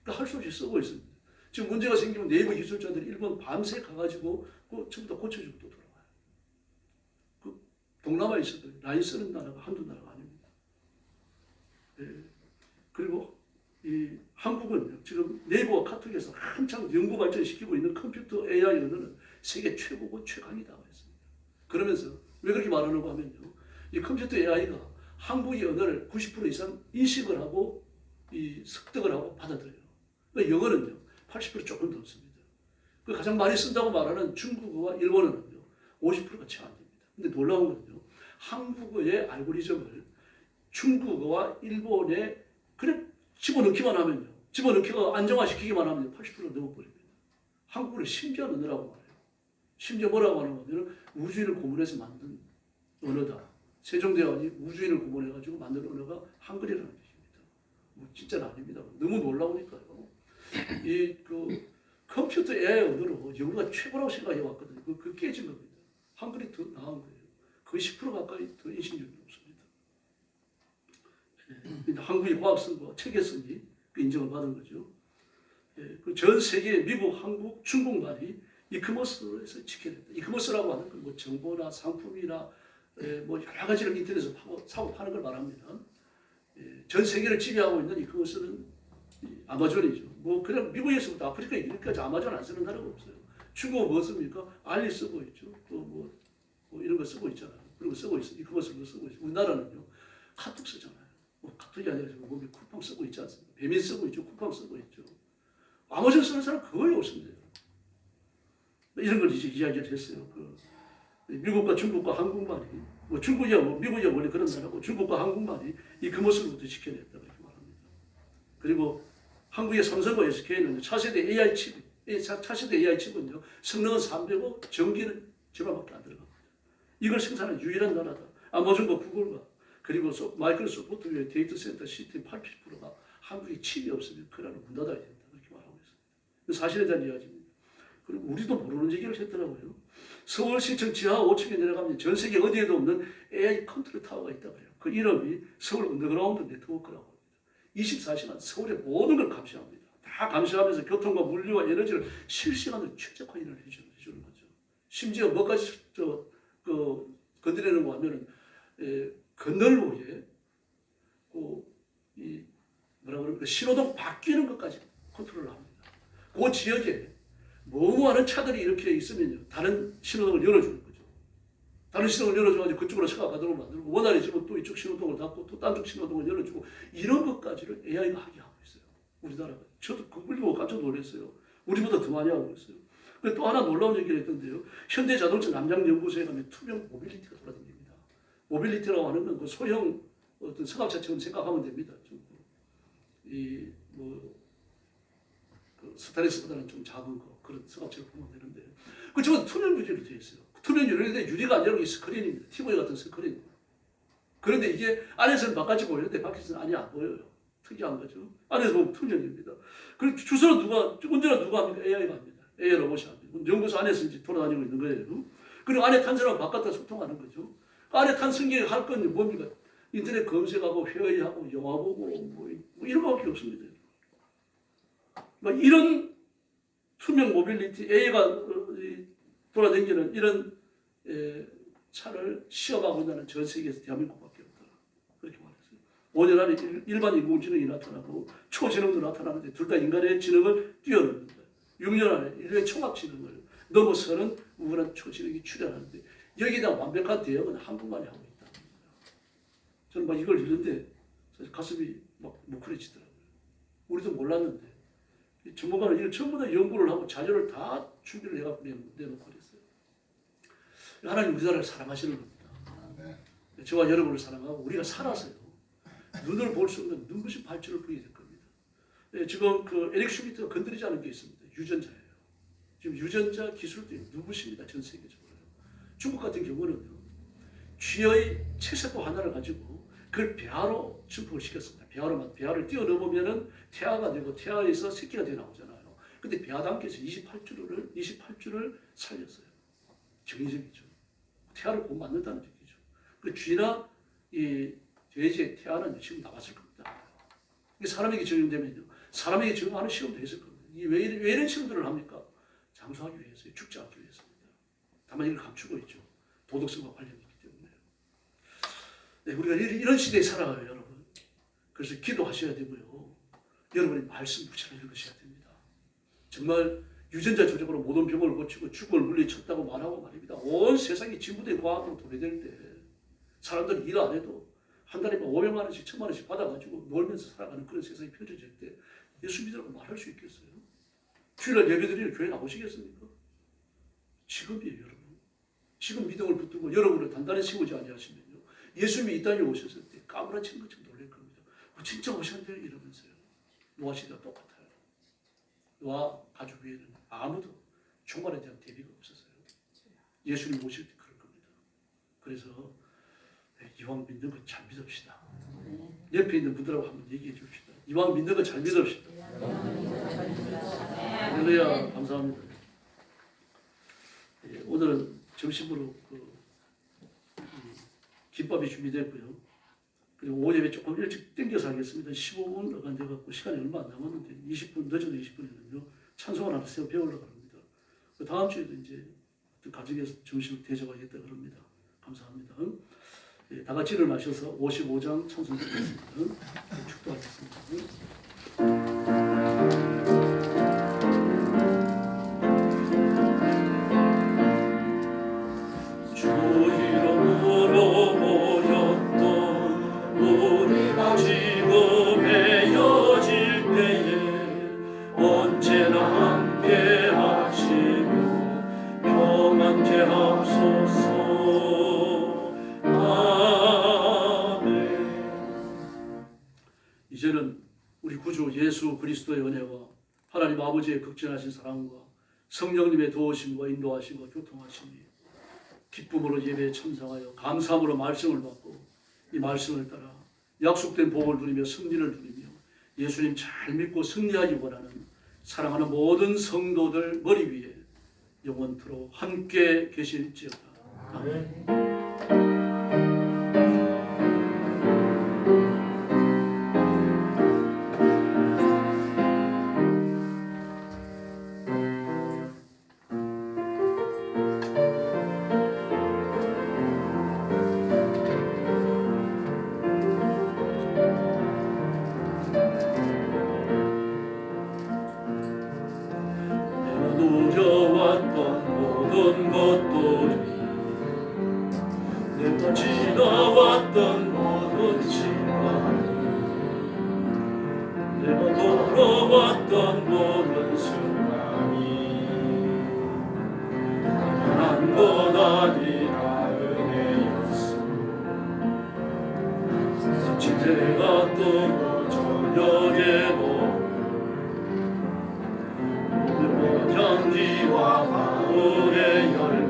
그러니까 할 수 없이 쓰고 있습니다. 지금 문제가 생기면 네이버 기술자들이 일본 밤새 가가지고 그 전부 다 고쳐주고 또 돌아와요. 그 동남아에 있어도 라인 쓰는 나라가 한두 나라가 아닙니다. 그리고 이 한국은 지금 네이버와 카톡에서 한창 연구 발전시키고 있는 컴퓨터 AI 언어는 세계 최고고 최강이라고 했습니다. 그러면서 왜 그렇게 말하는가 하면요, 이 컴퓨터 AI가 한국의 언어를 90% 이상 인식을 하고 이 습득을 하고 받아들여요. 그러니까 영어는요 80% 조금 더 없습니다. 그 가장 많이 쓴다고 말하는 중국어와 일본어는요 50%가 채 안 됩니다. 근데 놀라운 건요, 한국어의 알고리즘을 중국어와 일본에 그냥 집어넣기만 하면요, 집어넣기가 안정화시키기만 하면 80%가 넘어버립니다. 한국어를 신기한 언어라고 말해요. 심지어 뭐라고 하는 거냐면 우주인을 고문해서 만든 언어다. 세종대왕이 우주인을 고문해가지고 만든 언어가 한글이라는 뜻입니다. 뭐 진짜는 아닙니다. 너무 놀라우니까요. 이 컴퓨터 AI 언어로 영어가 최고라고 생각해 왔거든요. 그 깨진 겁니다. 한글이 더 나은 거예요. 거의 10% 가까이 더 인식률이 높습니다. 네. 한국의 과학성과 체계성이 그 인정을 받은 거죠. 예, 전 세계 미국, 한국, 중국만이 이커머스에서 지켜냈다. 이커머스라고 하는 건 뭐 정보나 상품이나 뭐 여러 가지를 인터넷에서 사고 파는 걸 말합니다. 예, 전 세계를 지배하고 있는 이커머스는 아마존이죠. 뭐 그냥 미국에서부터 아프리카 이렇게까지 아마존 안 쓰는 나라가 없어요. 중국어 뭐 씁니까? 알리 쓰고 있죠. 또 뭐 이런 거 쓰고 있잖아요. 그런 거 쓰고 있어. 이커머스 뭐 쓰고 있어. 우리나라는요 카톡 쓰잖아요. 뭐 카톡이 아니라 지금 몸에 쿠팡 쓰고 있지 않습니까? 배민 쓰고 있죠. 쿠팡 쓰고 있죠. 아마존 쓰는 사람 거의 없습니다. 이런 걸 이제 이야기를 했어요. 미국과 중국과 한국만이, 뭐 중국이야, 뭐 미국이야 원래 그런 나라고 중국과 한국만이 이 커머스로부터 지켜냈다 이렇게 말합니다. 그리고 한국의 삼성과 SK는 차세대 AI 칩은요 성능은 300억, 전기는 절반밖에 안 들어갑니다. 이걸 생산하는 유일한 나라다. 아마존과 구글과 그리고 마이크로소프트의 데이터 센터 시스템 80%가 한국에 칩이 없으면 그 나라는 문 닫아야 된다 그렇게 말하고 있습니다. 사실에 대한 이야기입니다. 그리고 우리도 모르는 얘기를 했더라고요. 서울시청 지하 5층에 내려가면 전 세계 어디에도 없는 AI 컨트롤 타워가 있다고 해요. 그 이름이 서울 언더그라운드 네트워크라고 합니다. 24시간 서울의 모든 걸 감시합니다. 다 감시하면서 교통과 물류와 에너지를 실시간으로 최적화를 해주는 거죠. 심지어 뭐까지 건드리는 거 하면은 건널로에 신호등 바뀌는 것까지 컨트롤을 합니다. 그 지역에 너무많은 차들이 이렇게 있으면요 다른 신호등을 열어주는 거죠. 다른 신호등을 열어줘가지고 그쪽으로 차가 가도록 만들고 원활히 지금 또 이쪽 신호등을 닫고 또 딴 쪽 신호등을 열어주고 이런 것까지를 AI가 하게 하고 있어요. 우리나라가. 저도 그걸 보고 깜짝 놀랐어요. 우리보다 더 많이 하고 있어요. 또 하나 놀라운 얘기를 했던데요. 현대자동차 남양연구소에 가면 투명 모빌리티가 돌아다닙니다. 모빌리티라고 하는 건 그 소형 어떤 승합차처럼 생각하면 됩니다. 스타렉스보다는 좀 작은 거 그런 승합차를 보면 되는데 그 저건 투명 유리로 되어 있어요. 투명 유리인데 유리가 아니라 스크린입니다. TV 같은 스크린입니다. 그런데 이게 안에서는 바깥이 보이는데 밖에서는 안이 안 보여요. 특이한 거죠. 안에서 보면 투명입니다. 그리고 주소는 운전은 누가 합니까? AI가 합니다. AI 로봇이 합니다. 연구소 안에서 이제 돌아다니고 있는 거예요. 그리고 안에 탄 사람은 바깥과 소통하는 거죠. 안에 탄 승객이 할 건 뭡니까? 인터넷 검색하고 회의하고 영화 보고 뭐 이런 거밖에 없습니다. 이런 투명 모빌리티 AI가 돌아다니는 이런 차를 시험하고 있는 전 세계에서 대한민국밖에 없다. 그렇게 말했어요. 5년 안에 일반 인공지능이 나타나고 초지능도 나타나는데 둘 다 인간의 지능을 뛰어넘는다. 6년 안에 인류의 총합지능을 넘어서는 우월한 초지능이 출현하는데 여기에 대한 완벽한 대응은 한국만이 하고 있다. 저는 이걸 읽는데 가슴이 뭉클해지더라고요. 우리도 몰랐는데 전문가는 이걸 전부 다 연구를 하고 자료를 다 준비를 해갖고 내놓고 그랬어요. 하나님 우리나라를 사랑하시는 겁니다. 저와 여러분을 사랑하고 우리가 살아서요. 눈을 볼 수 없는 눈부신 발전을 보이게 될 겁니다. 지금 에릭 슈미트가 건드리지 않은 게 있습니다. 유전자예요. 지금 유전자 기술도 눈부십니다. 전 세계적으로. 중국 같은 경우는요. 쥐의 체세포 하나를 가지고 그걸 배아로 증폭을 시켰습니다. 배아를 뛰어넘으면은 태아가 되고 태아에서 새끼가 되어 나오잖아요. 근데 배아단계에서 28주를 살렸어요. 정의적이죠. 태아를 곧 만든다는 얘기죠. 그 쥐나 이 돼지의 태아는 지금 나왔을 겁니다. 이게 사람에게 적용되면요. 사람에게 적용하는 시험도 했을 겁니다. 왜 이런 시험들을 합니까? 장수하기 위해서요. 죽지 않기 위해서입니다. 다만 이걸 감추고 있죠. 도덕성과 관련이 있기 때문에. 네, 우리가 이런 시대에 살아가요, 여러분. 그래서 기도하셔야 되고요. 여러분이 말씀 붙여 읽으셔야 됩니다. 정말 유전자 조작으로 모든 병을 고치고 죽음을 물리쳤다고 말하고 말입니다. 온 세상이 진부된 과학으로 도래될 때 사람들이 일 안 해도 한 달에 500만 원씩 1000만 원씩 받아가지고 놀면서 살아가는 그런 세상이 펼쳐질 때 예수 믿으라고 말할 수 있겠어요? 주일날 예배드리는 교회 나오시겠습니까? 지금이에요, 여러분. 지금 믿음을 붙들고 여러분을 단단히 세우지 아니하시면요, 예수님이 이 땅에 오셨을 때 까무라치는 것처럼 놀랄 겁니다. 진짜 오셨네요 이러면서요. 노아 시대와 똑같아요. 노아 가족 외에는 아무도 종말에 대한 대비가 없었어요. 예수님 오실 때 그럴 겁니다. 그래서 이왕 믿는 거 잘 믿읍시다. 옆에 있는 분들하고 한번 얘기해 줍시다. 이왕 믿는 거 잘 믿읍시다. 할렐루야. 감사합니다. 오늘은 점심으로 김밥이 준비됐고요. 그리고 오후 예배 조금 일찍 땡겨서 하겠습니다. 15분 어간돼갖고 시간이 얼마 안 남았는데 20분 늦어도 20분이면요 찬송을 하나 세워 배우려고 합니다. 그 다음 주에도 이제 가정에서 점심을 대접하겠다 그럽니다. 감사합니다. 다 같이 일어나셔서 55장 찬송 드리겠습니다. 축도하겠습니다. 주 이름으로 모였던 우리가 지금 헤어질 때에 언제나 함께 하시며 평안케 하소서. 이제는 우리 구주 예수 그리스도의 은혜와 하나님 아버지의 극진하신 사랑과 성령님의 도우심과 인도하심과 교통하심이 기쁨으로 예배에 참석하여 감사함으로 말씀을 받고 이 말씀을 따라 약속된 복을 누리며 승리를 누리며 예수님 잘 믿고 승리하기 원하는 사랑하는 모든 성도들 머리 위에 영원토록 함께 계실지어다. 아멘. 모든 것들이 내가 지나왔던 모든 시간이 내가 걸어왔던 모든 순간이 당연한 것 아니라 은혜였어. 지대가 뜨고 저녁에도 향기와 가을의 열매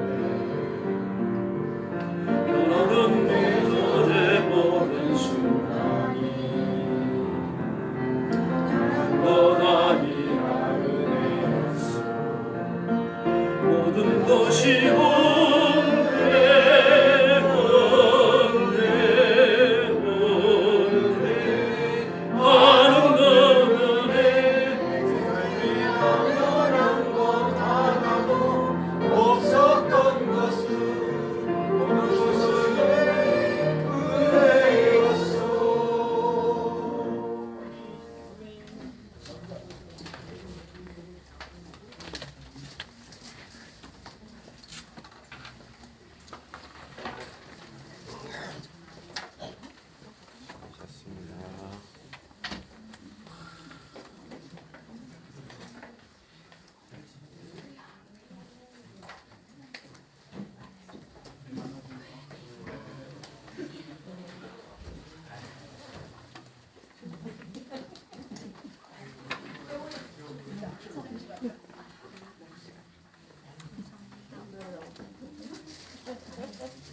변하는 계절의 모든 순간이 다른 것 아니라 은혜였어. 모든 것이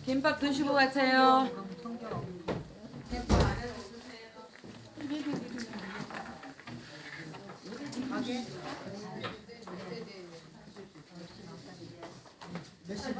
김밥 드시고 가세요. 몇 시?